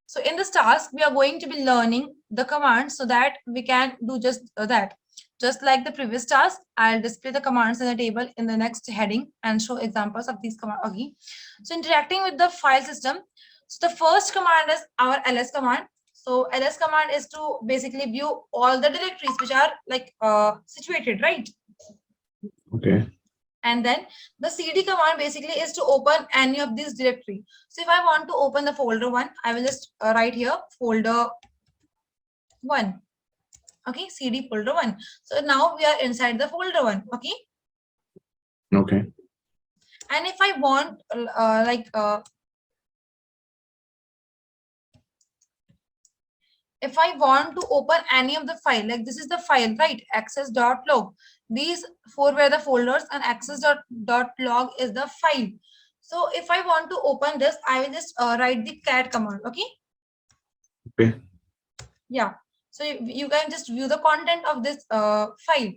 [SPEAKER 1] So in this task, we are going to be learning the commands so that we can do just that. Just like the previous task, I'll display the commands in the table in the next heading and show examples of these commands. Okay. So interacting with the file system. So the first command is our ls command. So ls command is to basically view all the directories which are like situated, right?
[SPEAKER 2] Okay.
[SPEAKER 1] And then the cd command basically is to open any of these directory. So if I want to open the folder one, I will just write here folder one. Okay, cd folder one. So now we are inside the folder one. Okay,
[SPEAKER 2] Okay.
[SPEAKER 1] and if I want if I want to open any of the file, like this is the file, right? Access.log. These four were the folders and access.log is the file. So if I want to open this, I will just write the cat command. Okay.
[SPEAKER 2] Okay.
[SPEAKER 1] Yeah. So you can just view the content of this file.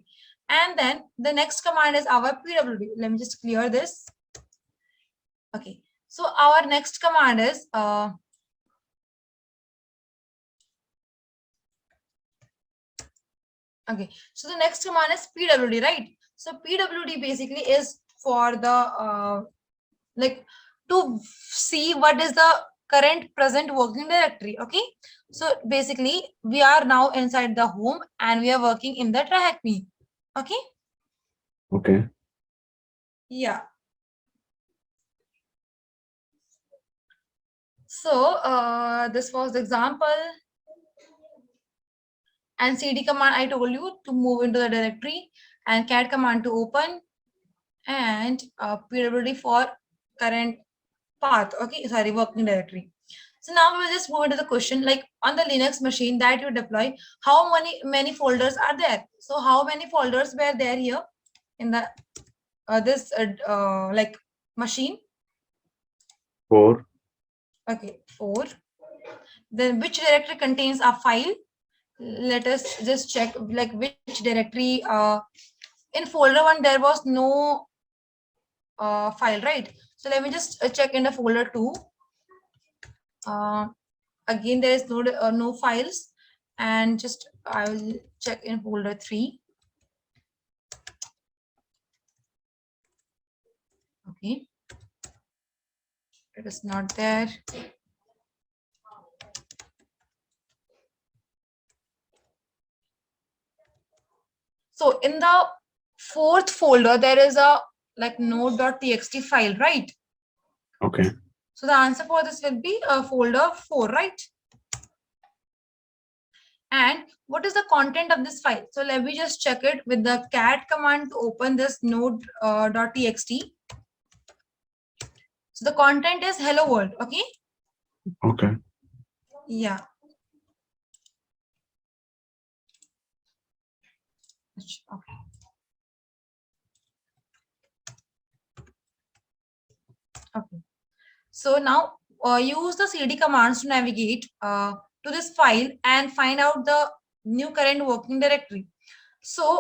[SPEAKER 1] And then the next command is our pwd. Let me just clear this. Okay. So our next command is okay, so the next command is pwd, right? So pwd basically is for the like to see what is the current present working directory. Okay, so basically we are now inside the home and we are working in the try acme. Okay.
[SPEAKER 2] Okay.
[SPEAKER 1] Yeah. So this was the example. And cd command I told you to move into the directory, and cat command to open, and pwd for current path. Okay, sorry, working directory. So now we will just move into the question, like on the Linux machine that you deploy, how many folders are there? So how many folders were there here in the this like machine?
[SPEAKER 2] 4.
[SPEAKER 1] Okay, 4. Then which directory contains a file? Let us just check like which directory in folder 1 there was no file, right? So let me just check in the folder 2. Again there is no files, and just I will check in folder 3. Okay, it is not there. So in the fourth folder, there is a like node.txt file, right?
[SPEAKER 2] Okay.
[SPEAKER 1] So the answer for this will be folder 4, right? And what is the content of this file? So let me just check it with the cat command to open this node.txt. So the content is hello world. Okay.
[SPEAKER 2] Okay.
[SPEAKER 1] Yeah. Okay. Okay. So now use the cd commands to navigate to this file and find out the new current working directory. So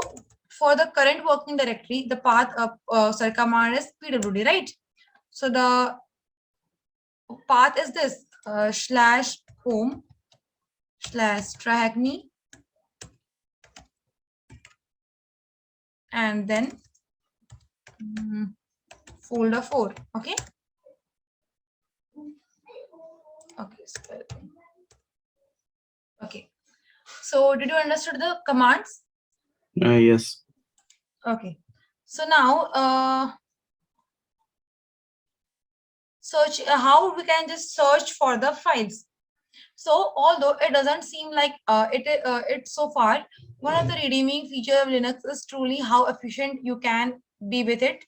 [SPEAKER 1] for the current working directory, the path command is pwd, right? So the path is this /home /trahacme and then folder 4. Okay. Okay. Okay. So did you understood the commands?
[SPEAKER 2] Yes.
[SPEAKER 1] Okay. So now search how we can just search for the files. So although it doesn't seem like it's so far, one of the redeeming feature of Linux is truly how efficient you can be with it.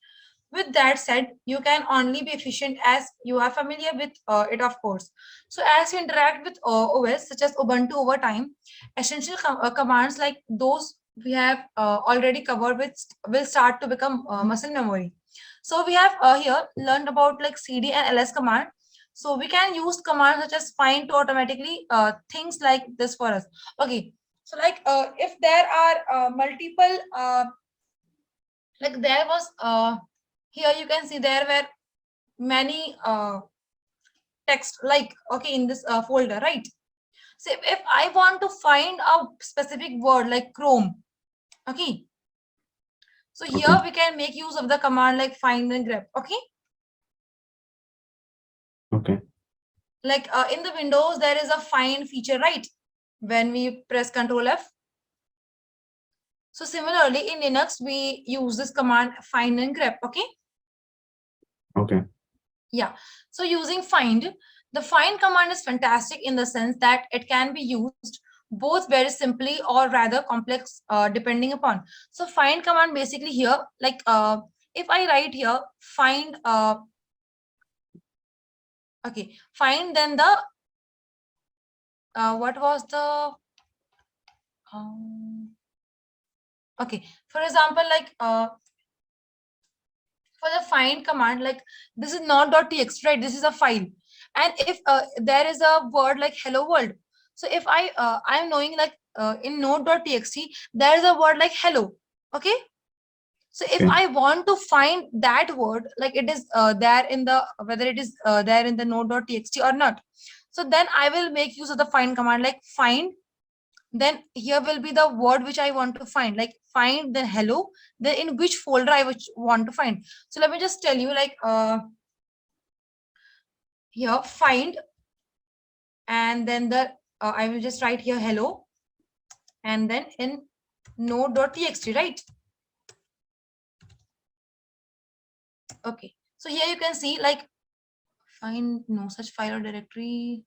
[SPEAKER 1] With that said, you can only be efficient as you are familiar with it, of course. So as you interact with OS such as Ubuntu over time, essential commands like those we have already covered with will start to become muscle memory. So we have here learned about like cd and ls command. So we can use commands such as find to automatically things like this for us. Okay. So like if there are multiple like there was here you can see there were many text like okay in this folder, right? So if I want to find a specific word like chrome, okay, so here
[SPEAKER 2] Okay.
[SPEAKER 1] we can make use of the command like find and grep. Okay,
[SPEAKER 2] Okay.
[SPEAKER 1] like in the windows there is a find feature, right, when we press Ctrl F. So similarly in Linux we use this command find and grep. Okay.
[SPEAKER 2] Okay.
[SPEAKER 1] Yeah. So using find, the find command is fantastic in the sense that it can be used both very simply or rather complex depending upon. So find command basically here, like if I write here find, okay, find, then the what was the okay, for example, like for the find command, like this is not .txt, right? This is a file, and if there is a word like hello world, so if I'm knowing like in node.txt there is a word like hello. Okay, so if
[SPEAKER 2] Okay.
[SPEAKER 1] I want to find that word, like it is there in the whether it is there in the node.txt or not, so then I will make use of the find command like find, then here will be the word which I want to find, like find then hello, then in which folder I want to find. So let me just tell you like here find, and then the I will just write here hello, and then in node.txt, right? Okay, so here you can see like find no such file or directory,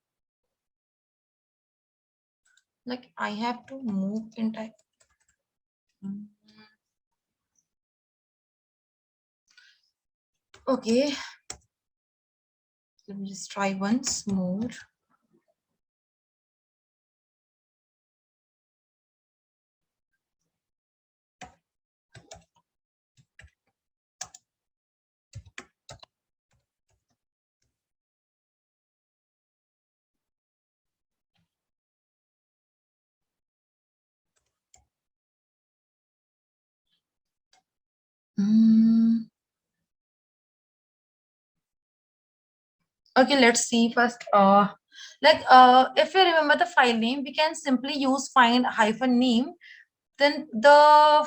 [SPEAKER 1] like I have to move in type. Okay, let me just try once more. Okay, let's see first. Like if you remember the file name, we can simply use find hyphen name. Then the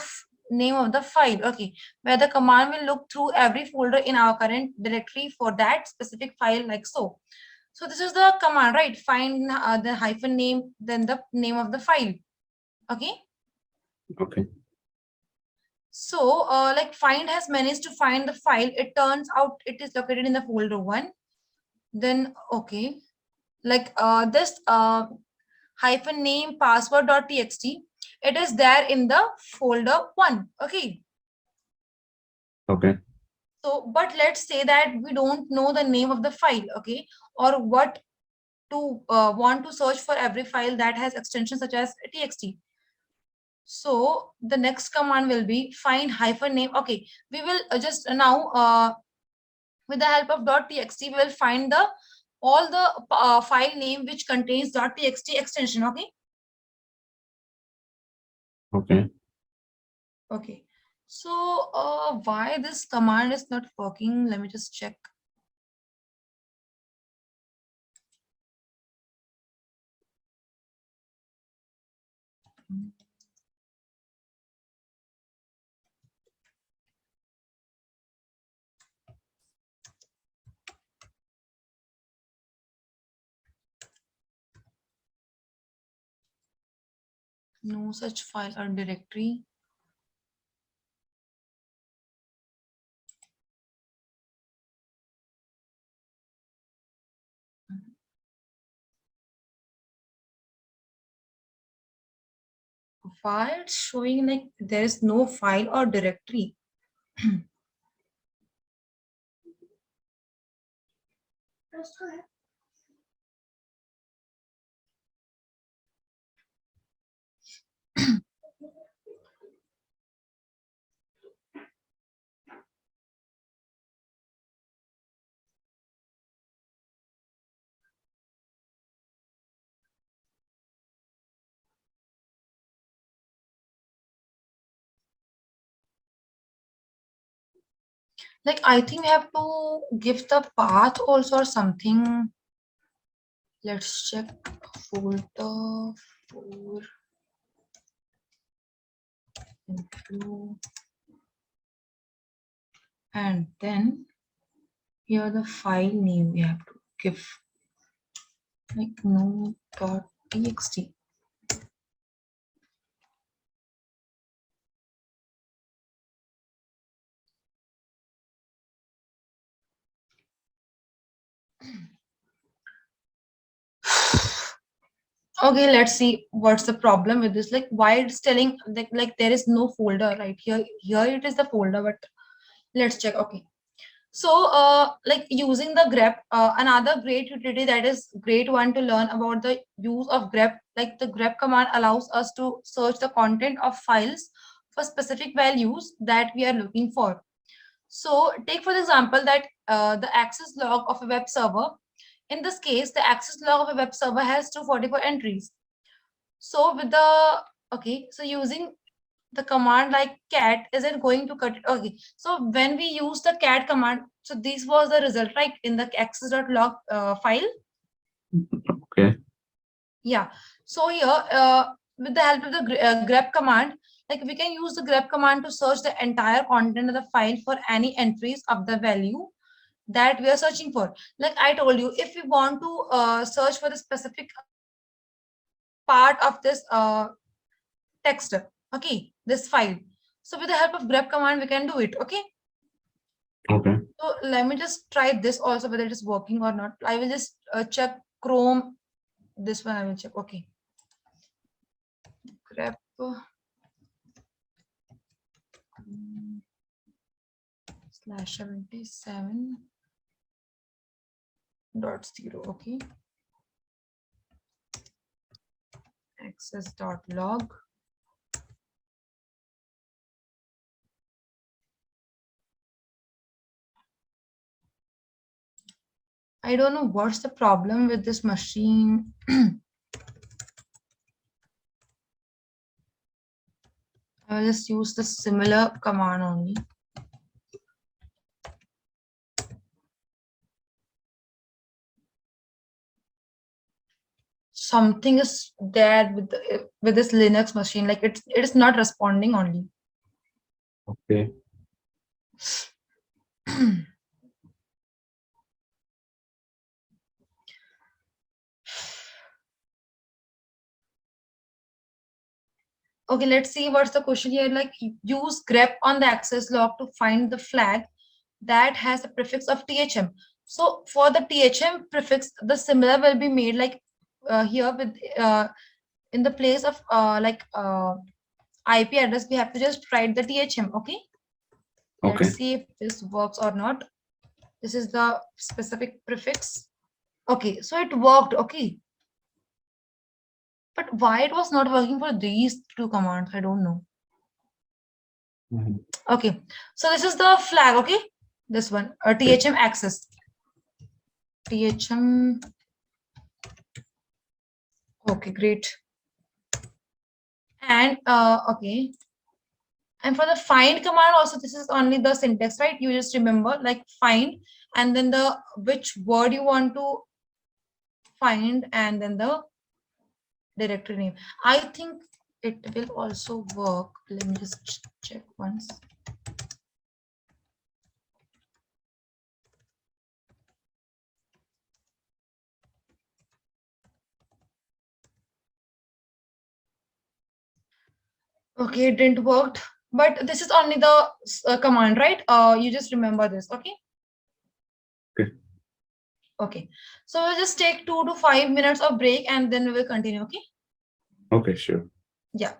[SPEAKER 1] name of the file. Okay, where the command will look through every folder in our current directory for that specific file, like so. So this is the command, right? Find the hyphen name, then the name of the file. Okay.
[SPEAKER 2] Okay.
[SPEAKER 1] So like find has managed to find the file. It turns out it is located in the folder 1. Then okay, like this hyphen name password.txt, it is there in the folder 1. Okay.
[SPEAKER 2] Okay.
[SPEAKER 1] So but let's say that we don't know the name of the file, okay, or what to want to search for every file that has extension such as txt. So the next command will be find hyphen name. Okay, we will just now with the help of .txt we will find the all the file name which contains .txt extension. Okay.
[SPEAKER 2] Okay.
[SPEAKER 1] Okay. So why this command is not working? Let me just check. No such file or directory. Why it's showing like there is no file or directory? Like I think we have to give the path also or something. Let's check folder for info, and then here the file name we have to give, like no.txt. Okay, let's see what's the problem with this. Like why it's telling like there is no folder right here. Here it is the folder, but let's check. Okay. So like using the grep, another great utility that is great one to learn about the use of grep, like the grep command allows us to search the content of files for specific values that we are looking for. So take for example that the access log of a web server. In this case, the access log of a web server has 244 entries. So with the okay, so using the command like cat isn't going to cut it. Okay, so when we use the cat command, so this was the result, right, in the access.log file.
[SPEAKER 2] Okay.
[SPEAKER 1] Yeah. So here, with the help of the grep command, like we can use the grep command to search the entire content of the file for any entries of the value that we are searching for. Like I told you, if we want to search for the specific part of this text, okay, this file. So with the help of grep command, we can do it. Okay.
[SPEAKER 2] Okay.
[SPEAKER 1] So let me just try this also whether it is working or not. I will just check Chrome. This one I will check. Okay. Grep /77.0. Okay. Access.log. I don't know what's the problem with this machine. I will just use the similar command only. Something is there with with this Linux machine. Like it is not responding only.
[SPEAKER 2] Okay.
[SPEAKER 1] Okay, let's see what's the question here. Like, use grep on the access log to find the flag that has the prefix of THM. So for the THM prefix, the similar will be made like here with in the place of IP address, we have to just write the THM. Okay, let's
[SPEAKER 2] Okay.
[SPEAKER 1] see if this works or not. This is the specific prefix. Okay, so it worked. Okay, but why it was not working for these two commands? I don't know.
[SPEAKER 2] Mhm.
[SPEAKER 1] Okay, so this is the flag. Okay, this one,
[SPEAKER 2] Okay.
[SPEAKER 1] THM access. THM. Okay, great. And okay, and for the find command also, this is only the syntax, right? You just remember like find, and then the which word you want to find, and then the directory name. I think it will also work. Let me just check once. Okay, it didn't work, but this is only the command, right? You just remember this. Okay.
[SPEAKER 2] Okay.
[SPEAKER 1] Okay, so we'll just take 2 to 5 minutes of break, and then we will continue. Okay.
[SPEAKER 2] Okay, sure.
[SPEAKER 1] Yeah.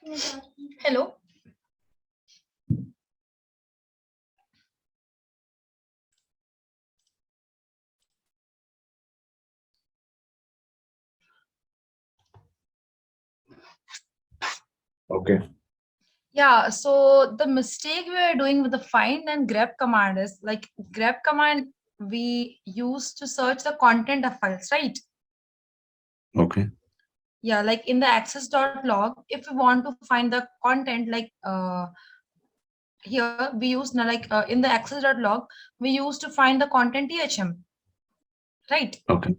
[SPEAKER 1] Hello.
[SPEAKER 2] Okay.
[SPEAKER 1] Yeah, so the mistake we are doing with the find and grep command is like grep command we use to search the content of files, right?
[SPEAKER 2] Okay.
[SPEAKER 1] Yeah, like in the access.log, if we want to find the content, like here we use now like in the access.log, we use to find the content thm, right?
[SPEAKER 2] Okay.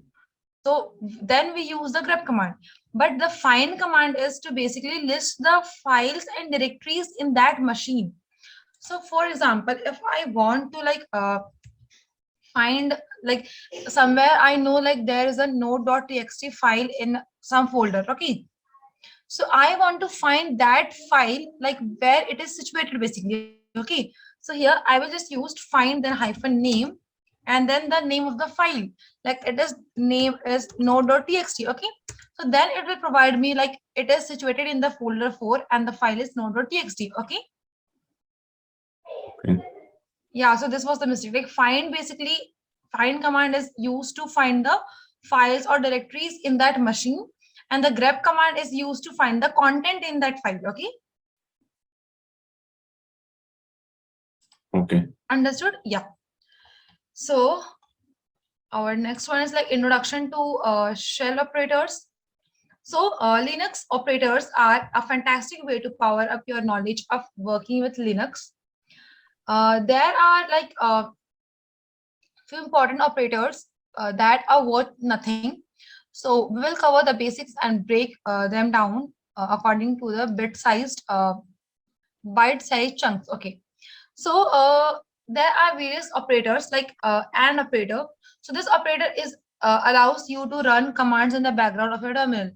[SPEAKER 1] So then we use the grep command. But the find command is to basically list the files and directories in that machine. So for example, if I want to like find like somewhere I know like there is a node.txt file in some folder, okay? So I want to find that file like where it is situated basically, okay? So here I will just use find then hyphen name and then the name of the file, like it is name is node.txt, okay? So then it will provide me like it is situated in the folder 4 and the file is node.txt, okay?
[SPEAKER 2] Okay.
[SPEAKER 1] Yeah, so this was the mistake. Like find basically find command is used to find the files or directories in that machine, and the grep command is used to find the content in that file, okay?
[SPEAKER 2] Okay.
[SPEAKER 1] Understood? Yeah. So our next one is like introduction to shell operators. So Linux operators are a fantastic way to power up your knowledge of working with Linux. There are like few important operators that are worth nothing. So we will cover the basics and break them down according to the bite-sized chunks. Okay. So there are various operators like an operator. So this operator is allows you to run commands in the background of your terminal.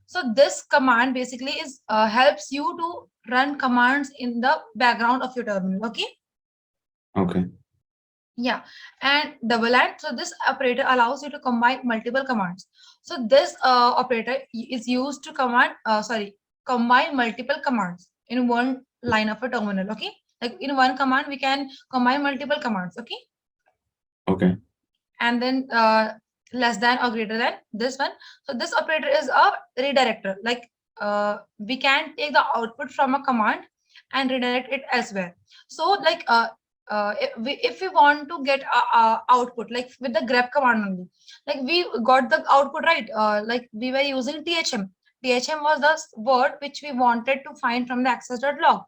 [SPEAKER 1] So this command basically is helps you to run commands in the background of your terminal. Okay.
[SPEAKER 2] Okay.
[SPEAKER 1] Yeah, and double and so this operator allows you to combine multiple commands. So this operator is used to combine multiple commands in one line of a terminal. Okay, like in one command we can combine multiple commands. Okay,
[SPEAKER 2] Okay.
[SPEAKER 1] and then less than or greater than this one. So this operator is a redirector. Like we can take the output from a command and redirect it elsewhere. So like if we want to get a output like with the grep command only, like we got the output right, like we were using thm was the word which we wanted to find from the access.log.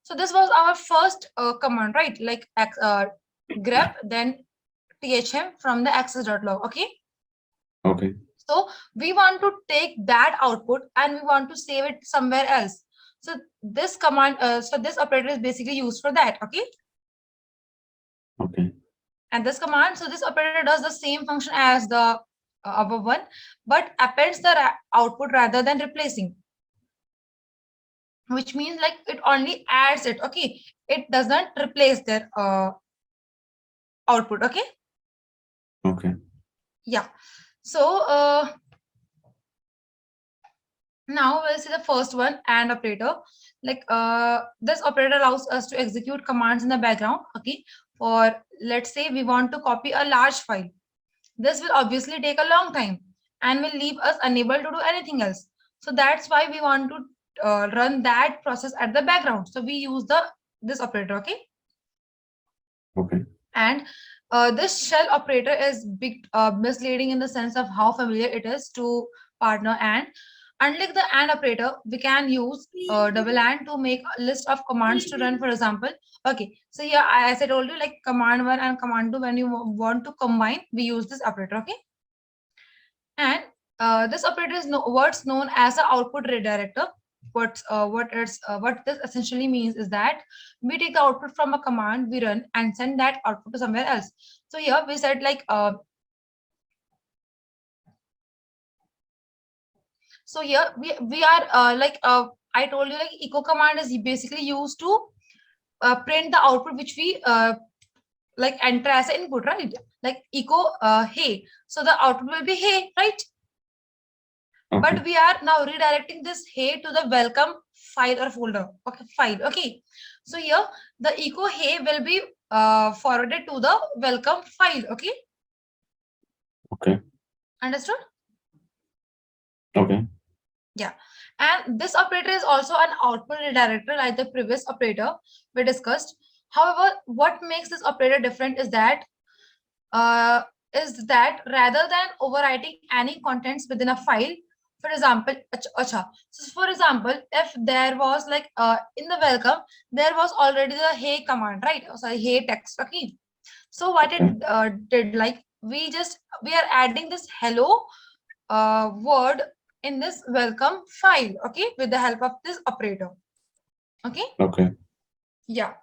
[SPEAKER 1] So this was our first command, right? Like grep then thm from the access.log. Okay,
[SPEAKER 2] Okay.
[SPEAKER 1] so we want to take that output and we want to save it somewhere else. So this command so this operator is basically used for that. Okay,
[SPEAKER 2] Okay.
[SPEAKER 1] and this command, so this operator does the same function as the above one, but appends the output rather than replacing, which means like it only adds it. Okay, it does not replace their output. Okay,
[SPEAKER 2] Okay.
[SPEAKER 1] yeah. So now we'll see the first one, and operator. Like this operator allows us to execute commands in the background. Okay, for let's say we want to copy a large file. This will obviously take a long time and will leave us unable to do anything else. So that's why we want to run that process at the background. So we use the this operator. Okay,
[SPEAKER 2] Okay.
[SPEAKER 1] and this shell operator is big misleading in the sense of how familiar it is to partner and unlike the and operator we can use double and to make a list of commands to run, for example. Okay, so here as I told you, like command 1 and command 2, when you want to combine we use this operator. Okay, and this operator is what's known as an output redirector. What this essentially means is that we take the output from a command we run and send that output to somewhere else. So here we said like so here we are I told you like echo command is basically used to print the output which we like enter as an input, right? Like echo hey, so the output will be hey, right?
[SPEAKER 2] Okay.
[SPEAKER 1] but we are now redirecting this hey to the welcome file or folder. Okay, file. Okay, so here the echo hey will be forwarded to the welcome file. Okay,
[SPEAKER 2] Okay.
[SPEAKER 1] understood?
[SPEAKER 2] Okay.
[SPEAKER 1] Yeah, and this operator is also an output redirector like the previous operator we discussed. However, what makes this operator different uh, is that rather than overwriting any contents within a file, for example, so for example, if there was like in the welcome, there was already the hey command, right? Oh, sorry, hey text. Okay. So what it
[SPEAKER 2] Okay.
[SPEAKER 1] did, like we are adding this hello word in this welcome file, okay, with the help of this operator. Okay.
[SPEAKER 2] Okay.
[SPEAKER 1] Yeah.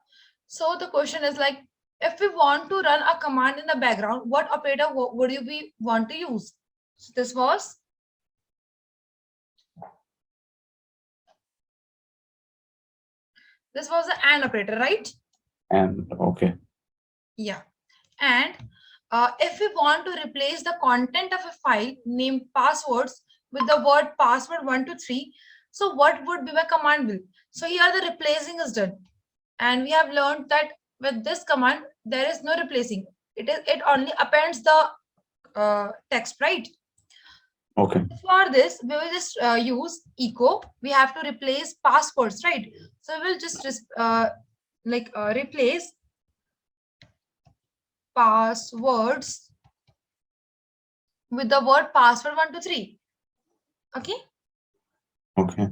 [SPEAKER 1] So the question is like, if we want to run a command in the background, what operator would you be want to use? So this was the AND operator, right?
[SPEAKER 2] And okay.
[SPEAKER 1] Yeah. And if we want to replace the content of a file named passwords with the word password 123, so what would be my command will? So here the replacing is done, and we have learned that with this command there is no replacing. It only appends the text, right?
[SPEAKER 2] Okay.
[SPEAKER 1] For this, we will just use echo. We have to replace passwords, right? So we'll just replace passwords with the word password 123. Okay.
[SPEAKER 2] Okay.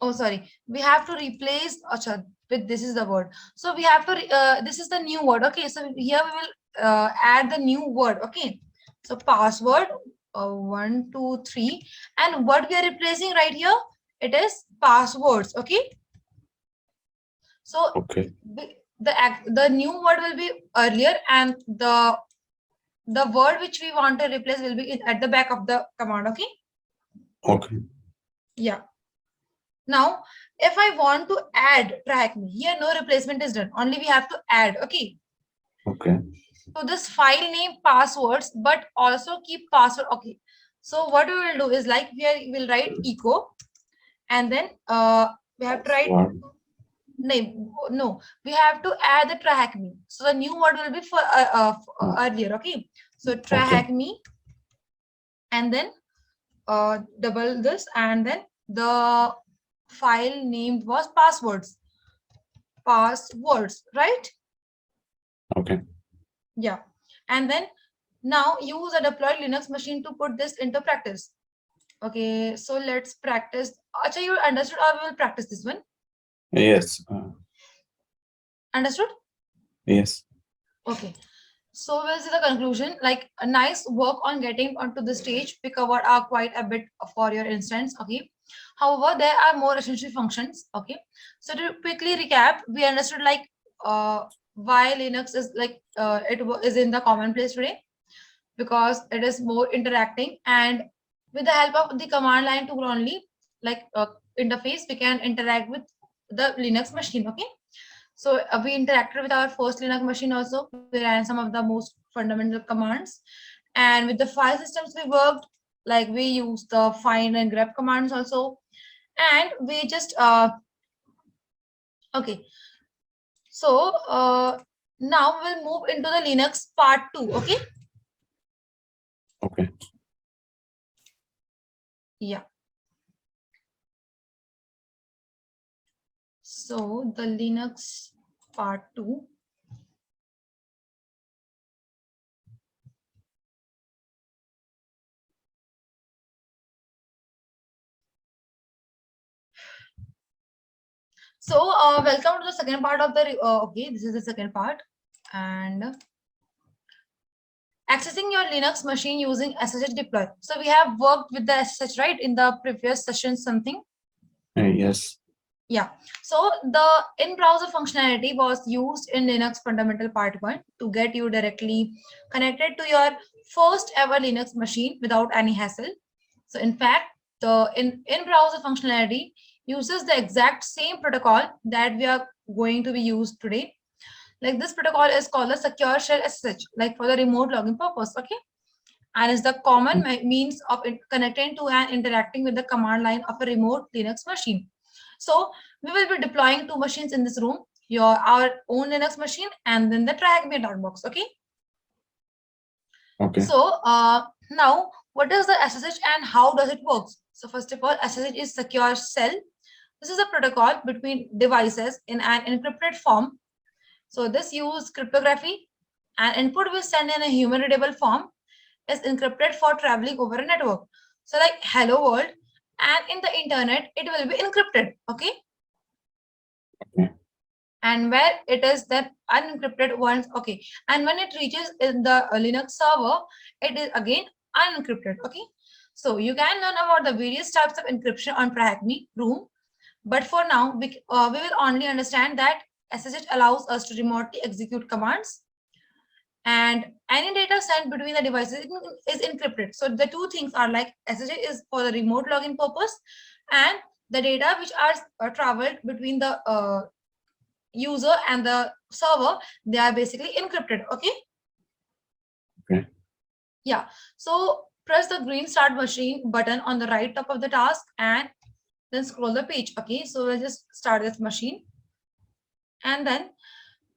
[SPEAKER 1] Oh, sorry. We have to replace acha, with this is the word. So we have to this is the new word. Okay. So here we will add the new word. Okay. So password 123, and what we are replacing right here, it is passwords. Okay. So
[SPEAKER 2] Okay.
[SPEAKER 1] the new word will be earlier, and the word which we want to replace will be at the back of the command. Okay.
[SPEAKER 2] Okay.
[SPEAKER 1] Yeah. Now, if I want to add track me, here no replacement is done. Only we have to add. Okay.
[SPEAKER 2] Okay.
[SPEAKER 1] So this file name passwords, but also keep password. Okay. So what we will do is like we will write echo, and then we have to write
[SPEAKER 2] Password.
[SPEAKER 1] name. No, we have to add the track me. So the new word will be for earlier. Okay. So
[SPEAKER 2] Okay.
[SPEAKER 1] track me, and then double this, and then the file name was passwords, right?
[SPEAKER 2] Okay.
[SPEAKER 1] Yeah. And then now use a deployed Linux machine to put this into practice. Okay, so let's practice. Acha, you understood, or we will practice this one?
[SPEAKER 2] Yes.
[SPEAKER 1] Understood?
[SPEAKER 2] Yes.
[SPEAKER 1] Okay. So we'll see the conclusion. Like a nice work on getting onto the stage. We covered quite a bit for your instance. Okay. However, there are more essential functions. Okay. So to quickly recap, we understood like why Linux is like is in the commonplace today, because it is more interacting, and with the help of the command line tool only, like interface, we can interact with the Linux machine. Okay. So we interacted with our first Linux machine also. We ran some of the most fundamental commands. And with the file systems we worked, like we used the find and grab commands also. And we just, okay. So now we'll move into the Linux part 2, okay?
[SPEAKER 2] Okay.
[SPEAKER 1] Yeah. So the Linux part 2. So welcome to the second part of the, okay, this is the second part. And accessing your Linux machine using SSH deploy. So we have worked with the SSH, right, in the previous session something.
[SPEAKER 2] Yes.
[SPEAKER 1] Yeah. So the in-browser functionality was used in Linux fundamental part 1 to get you directly connected to your first ever Linux machine without any hassle. So in fact, the in-browser functionality uses the exact same protocol that we are going to be used today. Like this protocol is called the secure shell SSH, like for the remote login purpose. Okay. and is the common means of connecting to and interacting with the command line of a remote Linux machine. So we will be deploying two machines in this room, our own Linux machine and then the TrackMe dark box. Okay.
[SPEAKER 2] Okay.
[SPEAKER 1] So now what is the SSH and how does it work? So first of all, SSH is secure shell. This is a protocol between devices in an encrypted form. So this uses cryptography, and input we send in a human readable form is encrypted for traveling over a network. So like hello world, and in the internet it will be encrypted. Okay.
[SPEAKER 2] Okay.
[SPEAKER 1] And where it is then unencrypted once. Okay. And when it reaches in the Linux server, it is again unencrypted. Okay. So you can learn about the various types of encryption on TrackMe room. But for now, we will only understand that SSH allows us to remotely execute commands, and any data sent between the devices is encrypted. So the two things are like SSH is for the remote login purpose, and the data which are traveled between the user and the server, they are basically encrypted. Okay.
[SPEAKER 2] Okay.
[SPEAKER 1] Yeah. So press the green start machine button on the right top of the task and then scroll the page. Okay. So we'll just start this machine, and then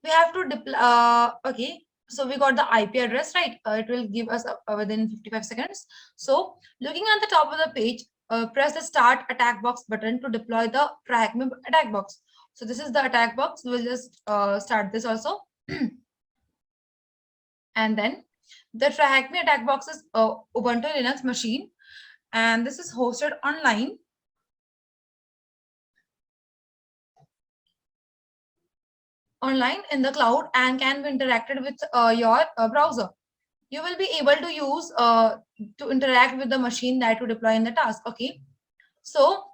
[SPEAKER 1] we have to deploy. Okay. So we got the IP address, right? It will give us within 55 seconds. So looking at the top of the page, press the start attack box button to deploy the TrackMe attack box. So this is the attack box. We'll just start this also. And then the TrackMe attack box is Ubuntu Linux machine, and this is hosted online in the cloud and can be interacted with your browser. You will be able to use to interact with the machine that you deploy in the task. Okay. So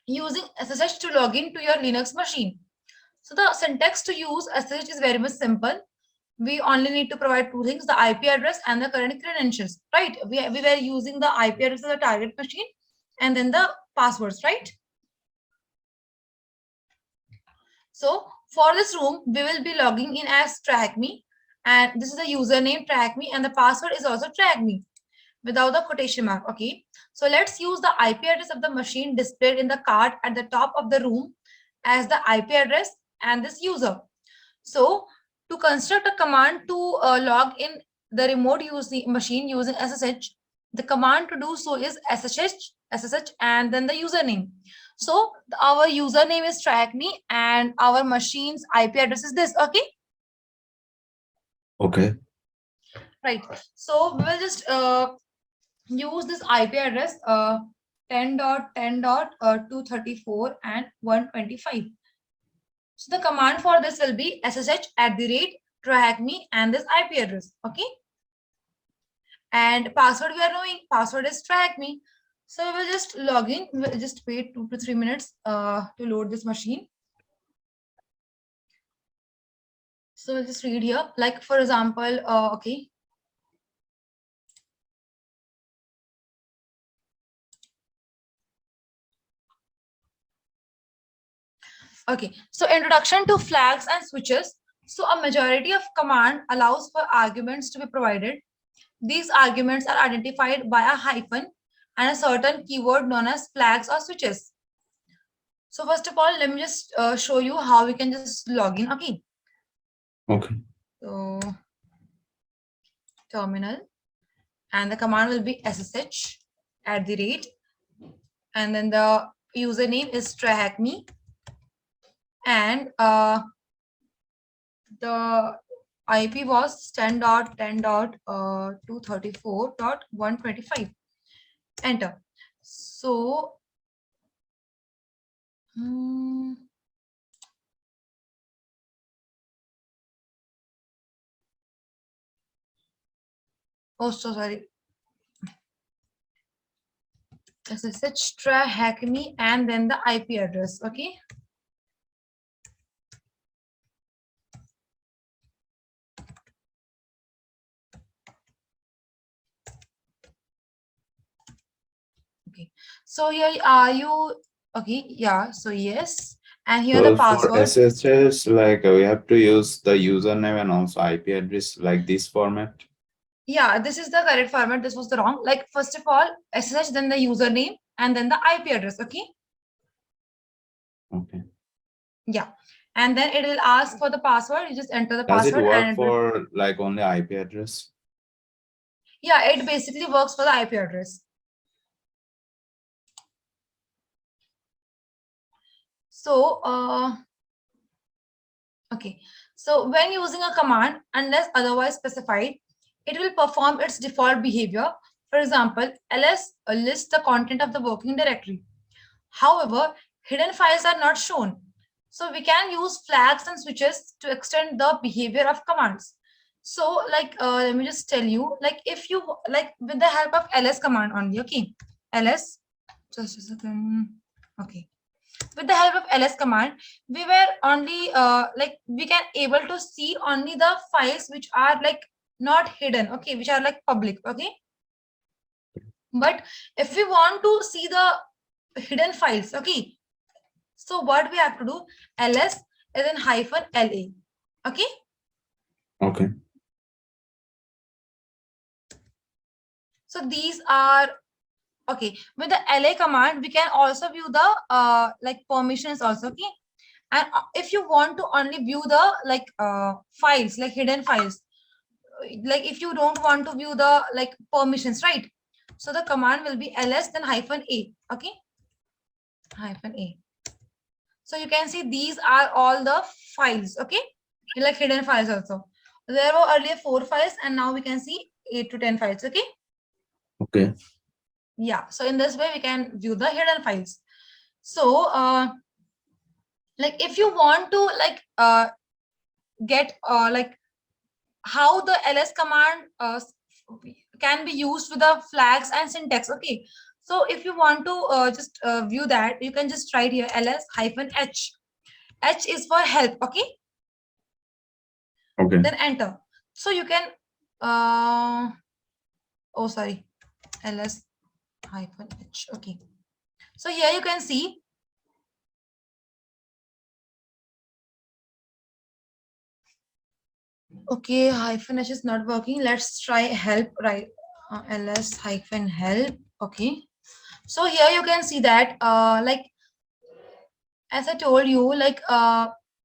[SPEAKER 1] using SSH to log in to your Linux machine. So the syntax to use SSH is very much simple. We only need to provide two things, the IP address and the current credentials, right? We were using the IP address of the target machine and then the passwords, right? So for this room, we will be logging in as TrackMe, and this is the username TrackMe, and the password is also TrackMe without the quotation mark. Okay. So let's use the IP address of the machine displayed in the card at the top of the room as the IP address and this user. So to construct a command to log in the remote machine using SSH, the command to do so is SSH and then the username. So our username is TrackMe and our machine's IP address is this. Okay.
[SPEAKER 2] Okay.
[SPEAKER 1] Right. So we will just use this IP address 10.10.234 and 125. So the command for this will be ssh@trackme and this IP address. Okay. And password we are knowing, password is TrackMe. So we will just log in. We'll just wait 2 to 3 minutes to load this machine. So we'll just read here. Like for example, okay. Okay, so introduction to flags and switches. So a majority of command allows for arguments to be provided. These arguments are identified by a hyphen and a certain keyword known as flags or switches. So first of all, let me just show you how we can just log in. Okay.
[SPEAKER 2] Okay.
[SPEAKER 1] So terminal, and the command will be ssh and then the username is trackme, and the IP was 10.10.234.125. Enter. So, oh, so sorry. SSH try hack me and then the IP address. Okay. Okay. So here are you? Okay. Yeah. So yes. And here the
[SPEAKER 2] So for
[SPEAKER 1] password.
[SPEAKER 2] SSH, like we have to use the username and also IP address like this format.
[SPEAKER 1] Yeah, this is the correct format. This was the wrong. Like first of all, SSH, then the username, and then the IP address. Okay.
[SPEAKER 2] Okay.
[SPEAKER 1] Yeah. And then it will ask for the password. You just enter the
[SPEAKER 2] Does it
[SPEAKER 1] password
[SPEAKER 2] work
[SPEAKER 1] and it will,
[SPEAKER 2] for like only IP address?
[SPEAKER 1] yeah, it basically works for the IP address. So, okay. So when using a command, unless otherwise specified, it will perform its default behavior. For example, ls lists the content of the working directory. However, hidden files are not shown. So we can use flags and switches to extend the behavior of commands. So like, let me just tell you, like if you, like with the help of ls command only, okay, ls, just a second, okay. With the help of ls command, we were only, like we can able to see only the files which are like not hidden, okay, which are like public, okay. But if we want to see the hidden files, okay, so what we have to do, ls and then hyphen la, okay.
[SPEAKER 2] Okay.
[SPEAKER 1] So these are, okay, with the la command we can also view the like permissions also, okay. And if you want to only view the like files, like hidden files, like if you don't want to view the like permissions, right, so the command will be ls then hyphen a, okay, hyphen a. So you can see these are all the files, okay, like hidden files also. There were earlier 4 files and now we can see 8 to 10 files, okay.
[SPEAKER 2] Okay.
[SPEAKER 1] Yeah, so in this way we can view the hidden files. So like if you want to like get like how the ls command can be used with the flags and syntax, okay. So if you want to just view that, you can just write here ls hyphen h. H is for help, okay.
[SPEAKER 2] Okay.
[SPEAKER 1] Then enter. So you can oh sorry, ls hyphen h, okay. So here you can see, okay, hyphen h is not working. Let's try help, right? Ls hyphen help, okay. So here you can see that like as I told you, like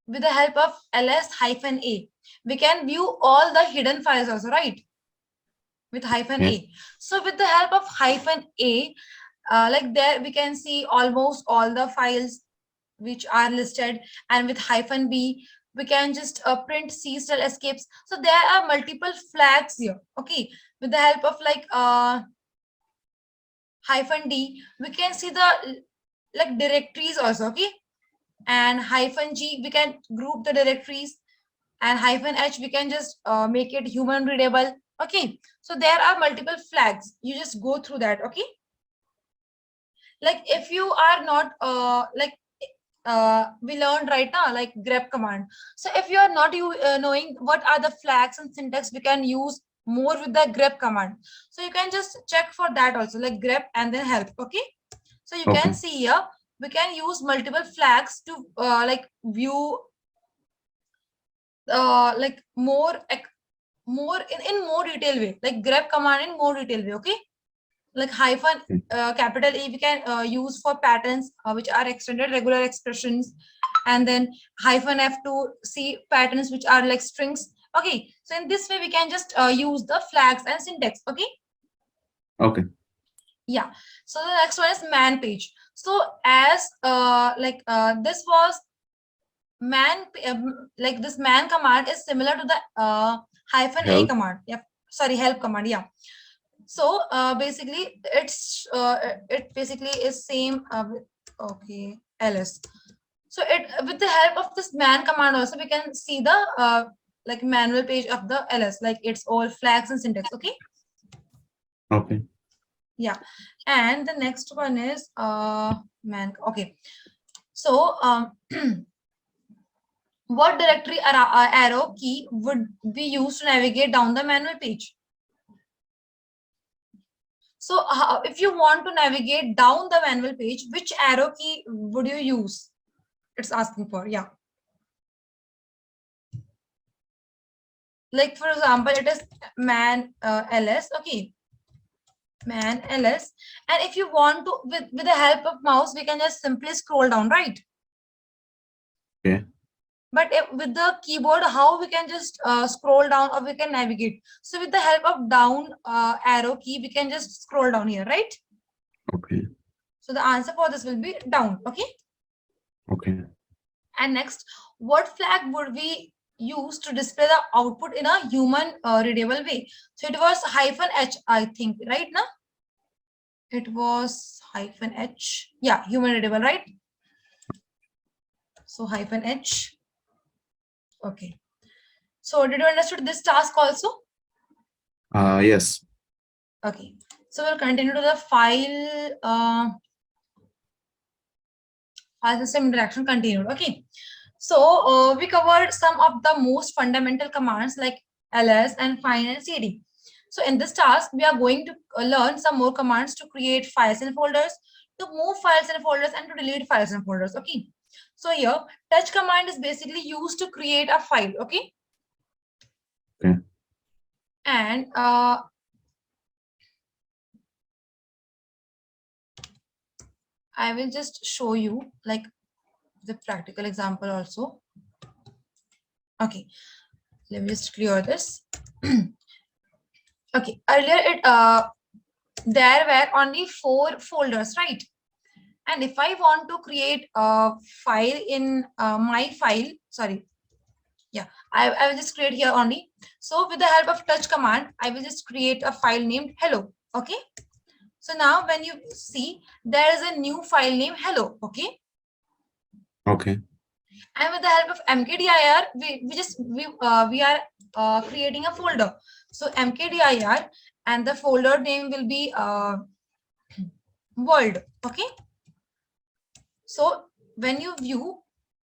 [SPEAKER 1] with the help of ls hyphen a, we can view all the hidden files also, right, with hyphen
[SPEAKER 2] Yeah.
[SPEAKER 1] a. So with the help of hyphen a, like there we can see almost all the files which are listed, and with hyphen b we can just print c style escapes. So there are multiple flags here, okay. With the help of like hyphen d we can see the like directories also, okay. And hyphen g we can group the directories, and hyphen h we can just make it human readable, okay. So there are multiple flags, you just go through that, okay. Like if you are not like we learned right now like grep command. So if you are not knowing what are the flags and syntax, we can use more with the grep command. So you can just check for that also, like grep and then help, okay. So you can
[SPEAKER 2] Okay.
[SPEAKER 1] see here we can use multiple flags to like view like more in more detail way, like grep command in more detail way, okay. Like hyphen capital E we can use for patterns which are extended regular expressions, and then hyphen F to see patterns which are like strings, okay. So in this way we can just use the flags and syntax, okay.
[SPEAKER 2] Okay.
[SPEAKER 1] Yeah. So the next one is man page. So as like this was man, like this man command is similar to the hyphen a
[SPEAKER 2] Help.
[SPEAKER 1] command, yeah, sorry, help command, yeah. So basically it basically is same okay, ls. So it with the help of this man command also we can see the like manual page of the ls, like it's all flags and syntax, okay.
[SPEAKER 2] Okay.
[SPEAKER 1] Yeah. And the next one is man, okay. So what directory arrow key would be used to navigate down the manual page? So if you want to navigate down the manual page, which arrow key would you use? It's asking for, yeah. Like for example, it is man ls, okay, man ls, and if you want to, with the help of mouse, we can just simply scroll down, right?
[SPEAKER 2] Okay.
[SPEAKER 1] But if, with the keyboard, how we can just scroll down or we can navigate? So with the help of down arrow key, we can just scroll down here, right?
[SPEAKER 2] Okay.
[SPEAKER 1] So the answer for this will be down, okay?
[SPEAKER 2] Okay.
[SPEAKER 1] And next, what flag would we use to display the output in a human readable way? So it was -h, I think, right now? It was -h. Yeah, human readable, right? So -h. Okay. So did you understood this task also?
[SPEAKER 2] Yes.
[SPEAKER 1] Okay. So we'll continue to the file system interaction continued. Okay. So we covered some of the most fundamental commands like ls and find and cd. So in this task, we are going to learn some more commands to create files and folders, to move files and folders, and to delete files and folders. Okay. So here, touch command is basically used to create a file. Okay.
[SPEAKER 2] Okay.
[SPEAKER 1] And I will just show you like the practical example also. Okay. Let me just clear this. Okay. Earlier, there were only 4 folders, right? And if I want to create a file in my file, sorry, yeah, I will just create here only. So with the help of touch command, I will just create a file named hello. Okay. So now when you see, there is a new file named hello. Okay.
[SPEAKER 2] Okay.
[SPEAKER 1] And with the help of mkdir, we are creating a folder. So mkdir, and the folder name will be world. Okay. So when you view,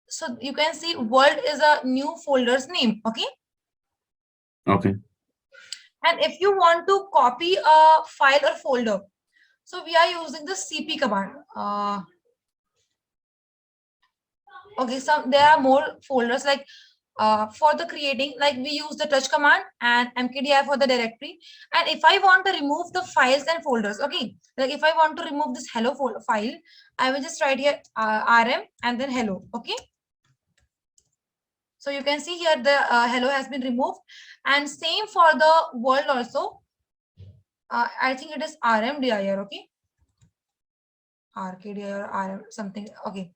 [SPEAKER 1] so you can see world is a new folder's name. Okay.
[SPEAKER 2] Okay.
[SPEAKER 1] And if you want to copy a file or folder, so we are using the cp command. Okay, so there are more folders like for the creating, like we use the touch command and mkdir for the directory. And if I want to remove the files and folders, okay, like if I want to remove this hello file, I will just write here rm and then hello. Okay. So you can see here the hello has been removed, and same for the world also. I think it is rmdir. Okay. rkdir or rm something. Okay.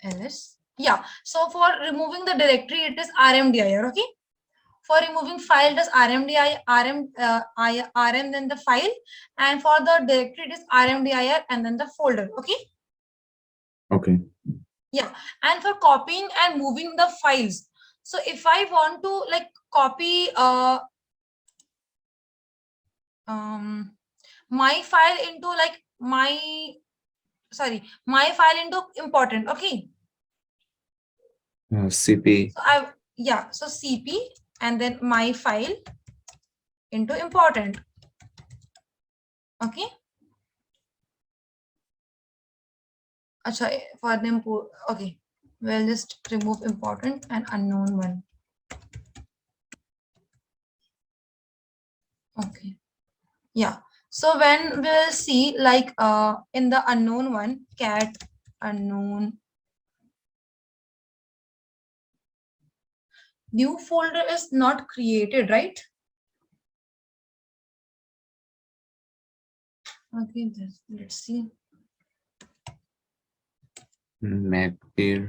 [SPEAKER 1] ls. Yeah. So for removing the directory, it is rmdir. Okay. For removing file, it is rmdir, rm then the file, and for the directory, it is rmdir and then the folder. Okay.
[SPEAKER 2] Okay.
[SPEAKER 1] Yeah. And for copying and moving the files, so if I want to like copy my file into like my file into important. Okay.
[SPEAKER 2] CP.
[SPEAKER 1] So so cp and then my file into important. Okay. Acha, for them, okay, we'll just remove important and unknown one. Okay. Yeah. So when we'll see like in the unknown one, cat unknown, new folder is not created, right? Okay, let's see.
[SPEAKER 2] Maybe.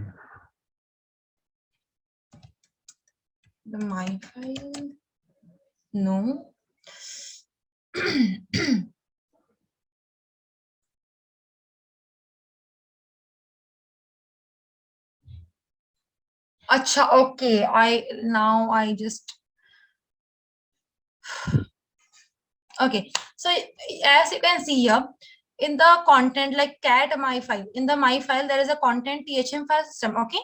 [SPEAKER 1] The my file. No. Acha, okay. I just okay. So as you can see here, in the content like cat my file, in the my file there is a content thm file system. Okay.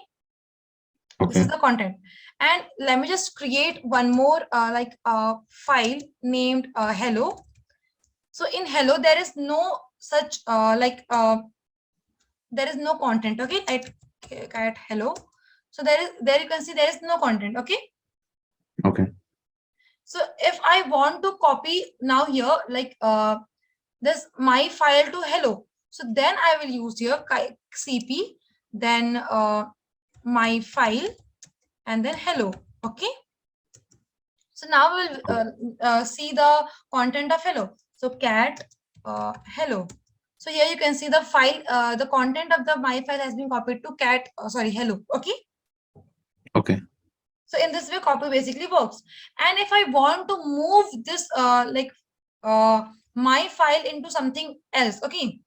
[SPEAKER 1] This is
[SPEAKER 2] Okay.
[SPEAKER 1] the content. And let me just create one more file named hello. So in hello, there is no such there is no content. Okay. cat hello. So there you can see there is no content. Okay.
[SPEAKER 2] Okay.
[SPEAKER 1] So if I want to copy now here, like this my file to hello, so then I will use here cp, then my file, and then hello. Okay. So now we'll see the content of hello. So cat hello. So here you can see the file, the content of the my file has been copied to cat, sorry, hello. Okay.
[SPEAKER 2] Okay.
[SPEAKER 1] So in this way, copy basically works. And if I want to move this my file into something else, okay,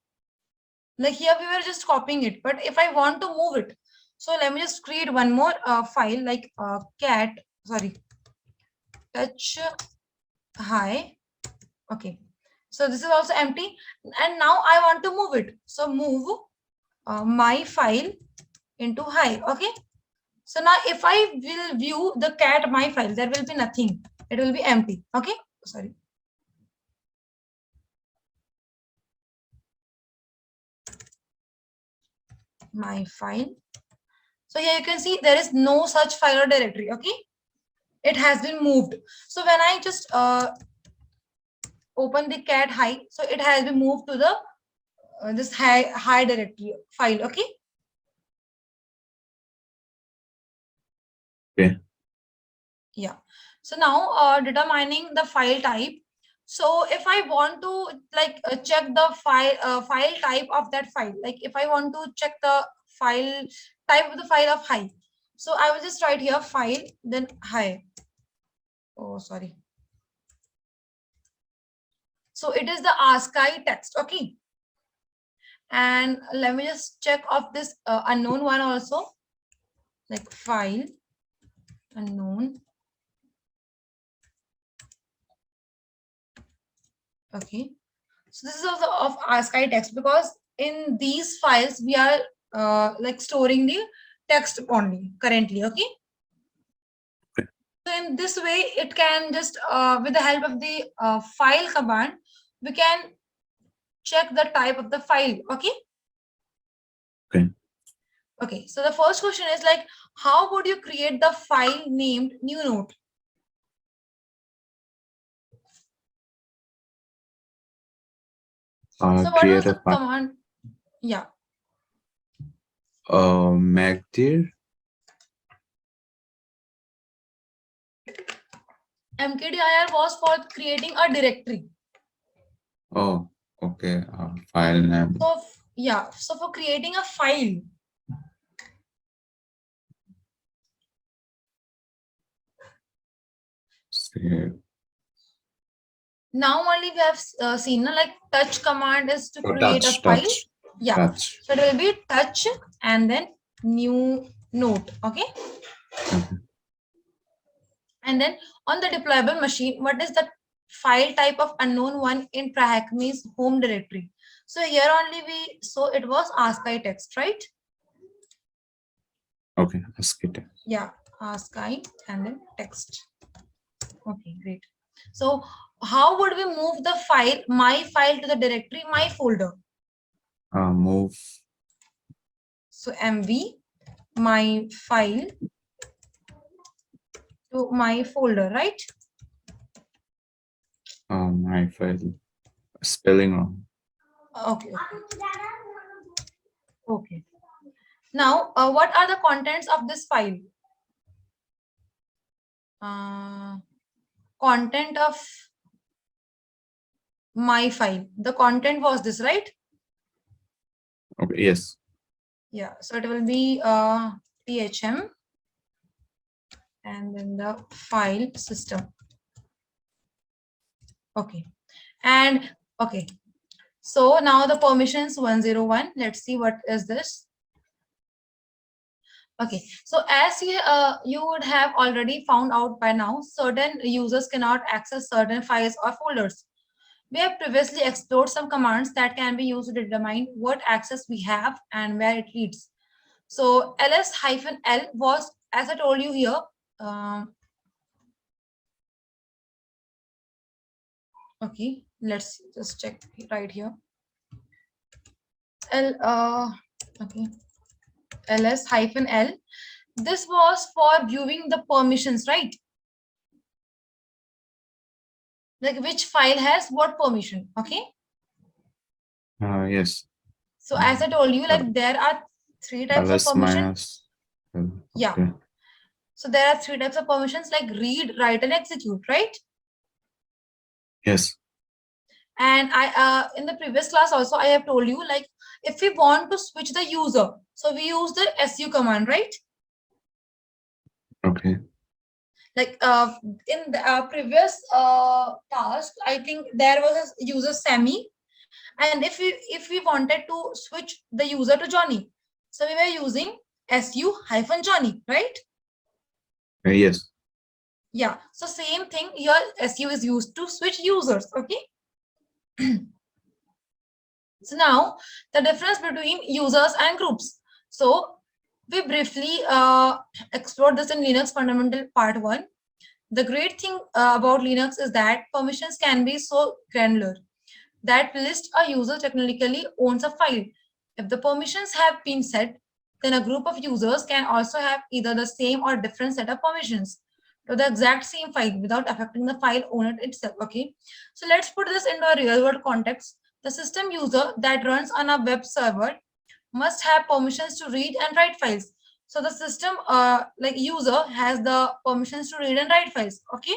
[SPEAKER 1] like here we were just copying it, but if I want to move it, so let me just create one more file like cat, sorry, touch hi. Okay, so this is also empty, and now I want to move it. So move my file into hi. Okay. So now if I will view the cat my file, there will be nothing. It will be empty. Okay. Sorry. My file. So here you can see there is no such file or directory. Okay. It has been moved. So when I just open the cat hi, so it has been moved to the this hi directory file. Okay.
[SPEAKER 2] Okay.
[SPEAKER 1] Yeah. So now determining the file type. So if I want to like check the file type of that file, like if I want to check the file type of the file of hi, so I will just write here file, then hi. Oh, sorry. So it is the ASCII text. Okay. And let me just check of this unknown one also, like file unknown. Okay. So this is also of ASCII text, because in these files we are like storing the text only currently. Okay. So in this way, it can just with the help of the file command, we can check the type of the file. Okay.
[SPEAKER 2] Okay.
[SPEAKER 1] Okay. So the first question is like, how would you create the file named new note? So what was
[SPEAKER 2] Create
[SPEAKER 1] the
[SPEAKER 2] a file.
[SPEAKER 1] command? Yeah.
[SPEAKER 2] Magdir.
[SPEAKER 1] mkdir was for creating a directory.
[SPEAKER 2] Oh, okay. File name.
[SPEAKER 1] So yeah. So for creating a file.
[SPEAKER 2] Save.
[SPEAKER 1] Now only we have seen like touch command is to
[SPEAKER 2] Oh,
[SPEAKER 1] create a
[SPEAKER 2] touch,
[SPEAKER 1] file.
[SPEAKER 2] touch,
[SPEAKER 1] Yeah.
[SPEAKER 2] touch.
[SPEAKER 1] So it will be touch and then new note. Okay.
[SPEAKER 2] Okay.
[SPEAKER 1] And then on the deployable machine, what is the file type of unknown one in Trahacme's home directory? So here only we, so it was ASCII text, right?
[SPEAKER 2] Okay. ASCII text.
[SPEAKER 1] Yeah, ASCII and then text. Okay, great. So how would we move the file, my file, to the directory, my folder?
[SPEAKER 2] Move.
[SPEAKER 1] So MV, my file to my folder, right?
[SPEAKER 2] My file. Spelling wrong.
[SPEAKER 1] Okay. Okay. Now, what are the contents of this file? Content of my file. The content was this, right?
[SPEAKER 2] Okay. Yes.
[SPEAKER 1] Yeah. So it will be thm and then the file system. Okay. And okay. So now the permissions 101. Let's see what is this. Okay, so as you would have already found out by now, certain users cannot access certain files or folders. We have previously explored some commands that can be used to determine what access we have and where it leads. So ls-l was, as I told you here, okay, let's just check right here. Okay. ls-l. This was for viewing the permissions, right? Like which file has what permission, okay?
[SPEAKER 2] Yes.
[SPEAKER 1] So as I told you, like there are three types of
[SPEAKER 2] ls
[SPEAKER 1] permission.
[SPEAKER 2] minus L.
[SPEAKER 1] Yeah.
[SPEAKER 2] Okay.
[SPEAKER 1] So there are three types of permissions like read, write, and execute, right?
[SPEAKER 2] Yes.
[SPEAKER 1] And I in the previous class also I have told you, like if we want to switch the user, so we use the su command, right?
[SPEAKER 2] Okay.
[SPEAKER 1] Like in the previous task, I think there was a user Sammy, and if we wanted to switch the user to Johnny, so we were using su hyphen Johnny, right?
[SPEAKER 2] Yes.
[SPEAKER 1] Yeah. So same thing here, su is used to switch users, okay? So now the difference between users and groups. So we briefly explored this in Linux Fundamental Part 1. The great thing about Linux is that permissions can be so granular that list a user technically owns a file. If the permissions have been set, then a group of users can also have either the same or different set of permissions to the exact same file without affecting the file owner itself. Okay, so let's put this into a real world context. The system user that runs on a web server must have permissions to read and write files. So the system like user has the permissions to read and write files. Okay.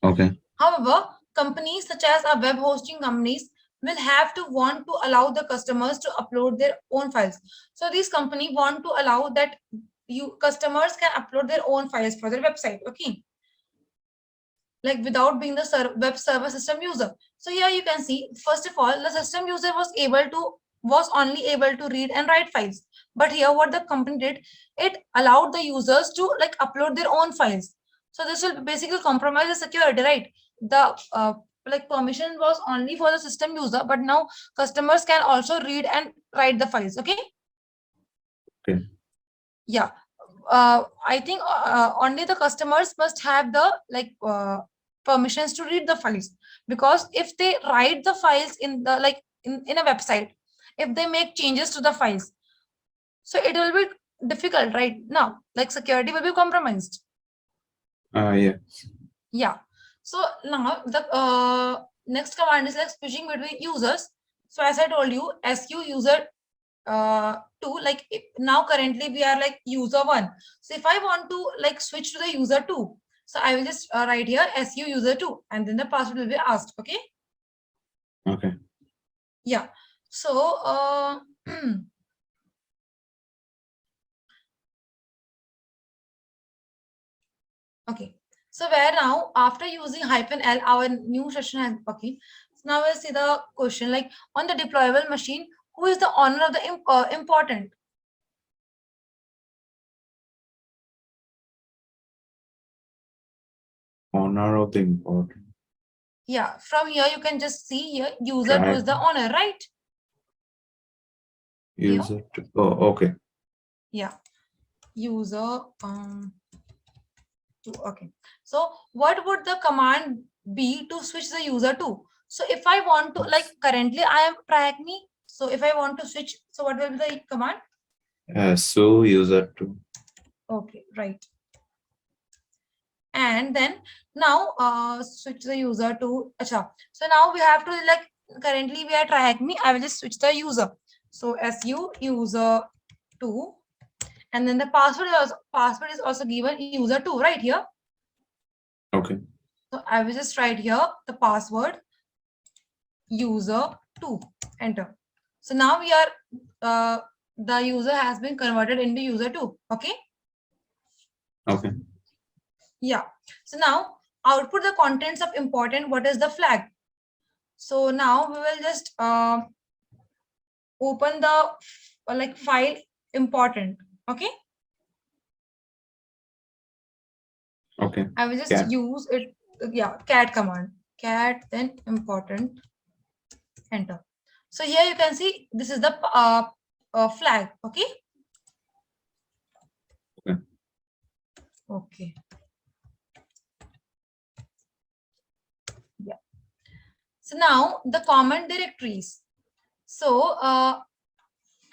[SPEAKER 2] Okay.
[SPEAKER 1] However, companies such as our web hosting companies will have to want to allow the customers to upload their own files. So these companies want to allow that you customers can upload their own files for their website. Okay, like without being the web server system user. So here you can see, first of all, the system user was only able to read and write files. But here what the company did, it allowed the users to like upload their own files. So this will basically compromise the security, right? The like permission was only for the system user, but now customers can also read and write the files. Okay.
[SPEAKER 2] Okay.
[SPEAKER 1] Yeah. I think only the customers must have the like permissions to read the files, because if they write the files in the like in a website, if they make changes to the files, so it will be difficult right now, like security will be compromised.
[SPEAKER 2] Yeah.
[SPEAKER 1] Yeah. So now the next command is like switching between users. So as I told you, su user 2, like now currently we are like user 1. So if I want to like switch to the user 2, so I will just write here su user 2 and then the password will be asked. Okay.
[SPEAKER 2] Okay.
[SPEAKER 1] Yeah. So okay. So where now after using hyphen L, our new session has okay. So now we'll see the question, like on the deployable machine, who is the owner of the important?
[SPEAKER 2] Honor of the important.
[SPEAKER 1] Yeah, from here you can just see here user 2 is
[SPEAKER 2] Track
[SPEAKER 1] the owner, right? Here.
[SPEAKER 2] user. Oh, okay.
[SPEAKER 1] Yeah. User 2. Okay. So what would the command be to switch the user to? So if I want to, like currently I am track me. So if I want to switch, so what will be the command?
[SPEAKER 2] So user 2.
[SPEAKER 1] Okay, right. And then now switch the user to acha. So now we have to like currently we are track me. I will just switch the user. So su user 2, and then the password is also given user 2 right here.
[SPEAKER 2] Okay.
[SPEAKER 1] So I will just write here the password user 2, enter. So now we are the user has been converted into user 2. Okay.
[SPEAKER 2] Okay.
[SPEAKER 1] Yeah. So now output the contents of important. What is the flag? So now we will just open the like file important. Okay.
[SPEAKER 2] Okay.
[SPEAKER 1] I will just
[SPEAKER 2] Cat.
[SPEAKER 1] use it. Yeah, cat command. Cat then important, enter. So here you can see this is the flag. Okay.
[SPEAKER 2] Okay.
[SPEAKER 1] Okay. Yeah. So now the common directories. So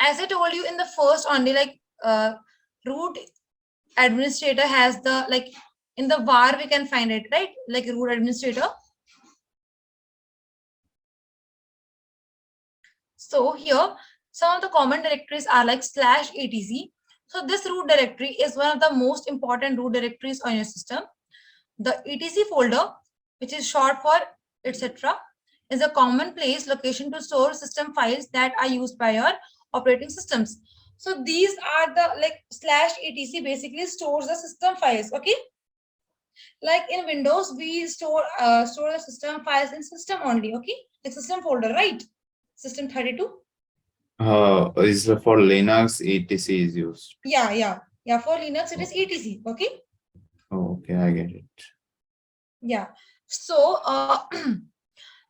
[SPEAKER 1] As I told you in the first only, like root administrator has the, like in the var we can find it, right? Like root administrator. So here, some of the common directories are like /etc. So this root directory is one of the most important root directories on your system. The etc folder, which is short for etc., is a common place location to store system files that are used by your operating systems. So these are the, like /etc basically stores the system files. Okay, like in Windows we store the system files in system only. Okay, the system folder, right? System 32.
[SPEAKER 2] Is for Linux etc is used.
[SPEAKER 1] Yeah. For Linux it is etc. Okay.
[SPEAKER 2] Oh, okay, I get it.
[SPEAKER 1] Yeah. So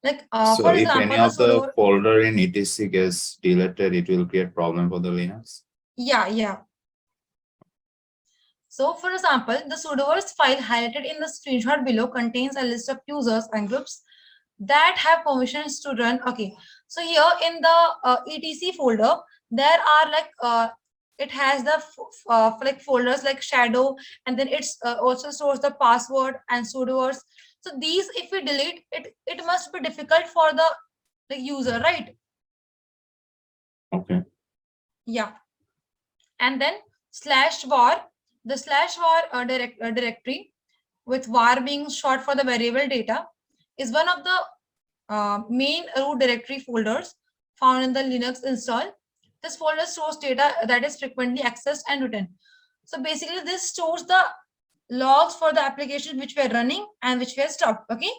[SPEAKER 1] like
[SPEAKER 2] So
[SPEAKER 1] for
[SPEAKER 2] if
[SPEAKER 1] example,
[SPEAKER 2] any
[SPEAKER 1] the
[SPEAKER 2] of the
[SPEAKER 1] sudo.
[SPEAKER 2] folder in etc gets deleted, it will create problem for the Linux.
[SPEAKER 1] Yeah. So for example, the sudoers file highlighted in the screenshot below contains a list of users and groups that have permissions to run. Okay, so here in the etc folder, there are like it has the like folders like shadow, and then it's also stores the password and sudoers. So these, if we delete it, it must be difficult for the user, right?
[SPEAKER 2] Okay.
[SPEAKER 1] Yeah. And then /var, the /var directory, with var being short for the variable data, is one of the main root directory folders found in the Linux install. This folder stores data that is frequently accessed and written. So basically this stores the logs for the application which we are running and which we have stopped. Okay,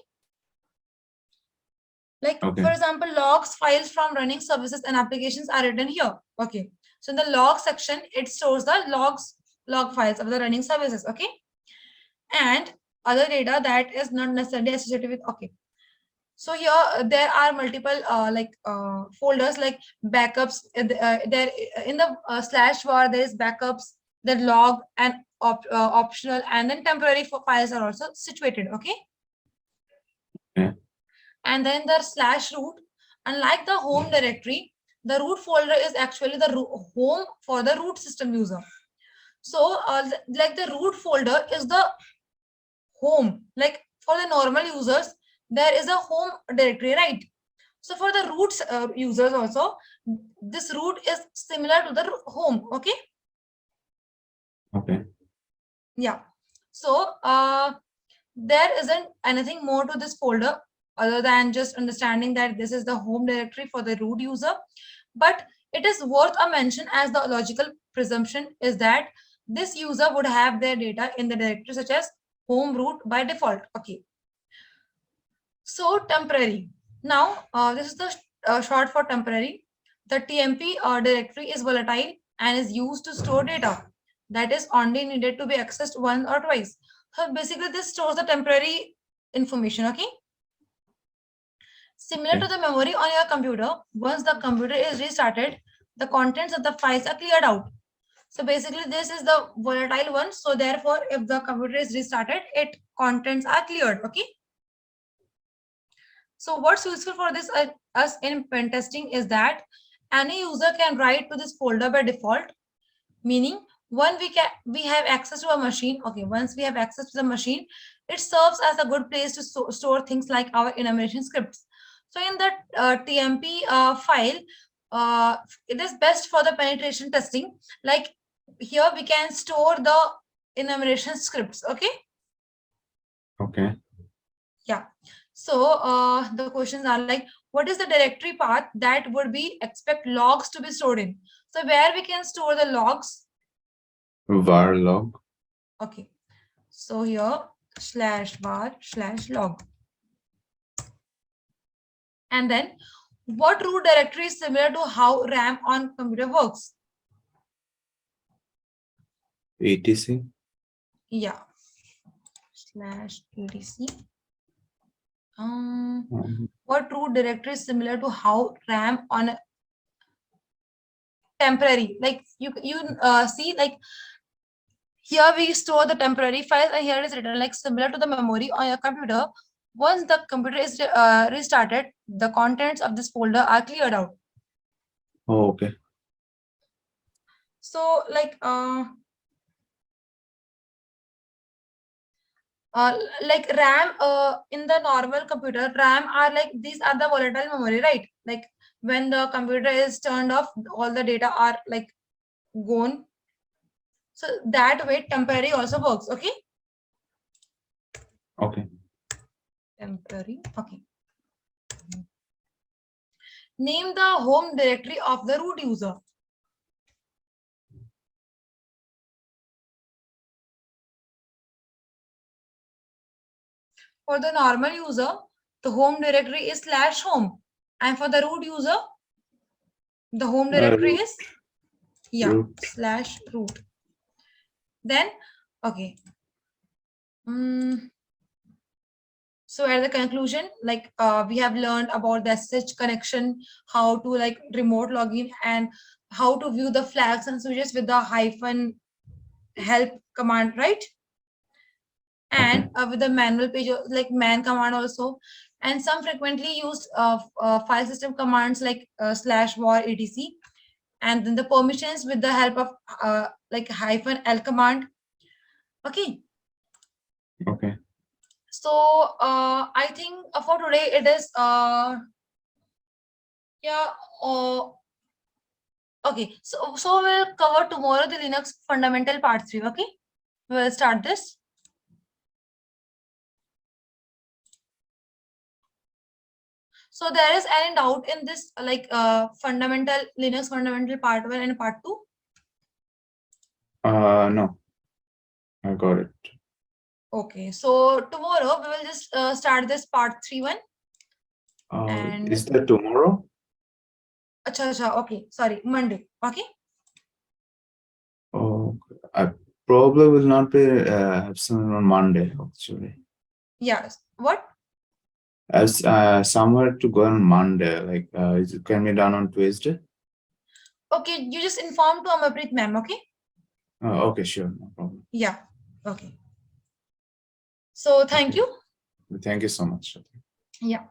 [SPEAKER 1] like
[SPEAKER 2] Okay.
[SPEAKER 1] for example, logs files from running services and applications are written here. Okay, so in the log section it stores the log files of the running services. Okay, and other data that is not necessarily associated with. Okay, so here there are multiple folders like backups. There in the /var there is backups, the log and optional, and then temporary for files are also situated. Okay,
[SPEAKER 2] Yeah.
[SPEAKER 1] and then the /root, unlike the home directory, the root folder is actually the home for the root system user. So like the root folder is the home, like for the normal users there is a home directory, right? So for the root users also, this root is similar to the home. Okay.
[SPEAKER 2] Okay.
[SPEAKER 1] Yeah. So there isn't anything more to this folder other than just understanding that this is the home directory for the root user. But it is worth a mention, as the logical presumption is that this user would have their data in the directory such as home root by default. Okay. So temporary. Now, this is the short for temporary. The TMP directory is volatile and is used to store data that is only needed to be accessed once or twice. So basically, this stores the temporary information. Okay. Similar to the memory on your computer, once the computer is restarted, the contents of the files are cleared out. So basically, this is the volatile one. So therefore, if the computer is restarted, its contents are cleared. Okay. So what's useful for this us in pen testing is that any user can write to this folder by default, meaning when we have access to a machine. Okay, once we have access to the machine, it serves as a good place to store things like our enumeration scripts. So in that TMP file, it is best for the penetration testing. Like here we can store the enumeration scripts. Okay.
[SPEAKER 2] Okay.
[SPEAKER 1] Yeah. So the questions are like, what is the directory path that would be expect logs to be stored in? So where we can store the logs?
[SPEAKER 2] Var log.
[SPEAKER 1] Okay. So here /var/log. And then what root directory is similar to how RAM on computer works?
[SPEAKER 2] etc.
[SPEAKER 1] Yeah. /etc. What root directory is similar to how RAM on a temporary? Like you see, like here we store the temporary files, and here it is written like similar to the memory on your computer. Once the computer is restarted, the contents of this folder are cleared out.
[SPEAKER 2] Oh, okay.
[SPEAKER 1] So like RAM in the normal computer, RAM are like, these are the volatile memory, right? Like when the computer is turned off, all the data are like gone. So that way temporary also works. Okay.
[SPEAKER 2] Okay.
[SPEAKER 1] Temporary. Okay. Name the home directory of the root user. For the normal user, the home directory is /home, and for the root user, the home directory
[SPEAKER 2] Root.
[SPEAKER 1] is
[SPEAKER 2] Root.
[SPEAKER 1] /root. Then okay. So at the conclusion, like we have learned about the SSH connection, how to like remote login, and how to view the flags and switches with the hyphen help command, right? And
[SPEAKER 2] Okay.
[SPEAKER 1] with the manual page, like man command also, and some frequently used file system commands like /var etc, and then the permissions with the help of like hyphen l command. Okay.
[SPEAKER 2] Okay.
[SPEAKER 1] So I think for today it is yeah. Okay, so we'll cover tomorrow the Linux fundamental part 3. Okay, we'll start this. So there is any doubt in this like fundamental Linux fundamental part 1 and part 2?
[SPEAKER 2] No, I got it.
[SPEAKER 1] Okay, so tomorrow we will just start this part 3 one. And
[SPEAKER 2] Is that tomorrow?
[SPEAKER 1] acha, okay, sorry, Monday. Okay.
[SPEAKER 2] Oh, I probably will not be absent on Monday actually.
[SPEAKER 1] Yes. What?
[SPEAKER 2] As somewhere to go on Monday, like it can be done on Tuesday.
[SPEAKER 1] Okay, you just inform to Amaprit ma'am. Okay.
[SPEAKER 2] Okay, sure, no problem.
[SPEAKER 1] Yeah. Okay. So thank
[SPEAKER 2] Okay,
[SPEAKER 1] you.
[SPEAKER 2] thank you so much.
[SPEAKER 1] Yeah.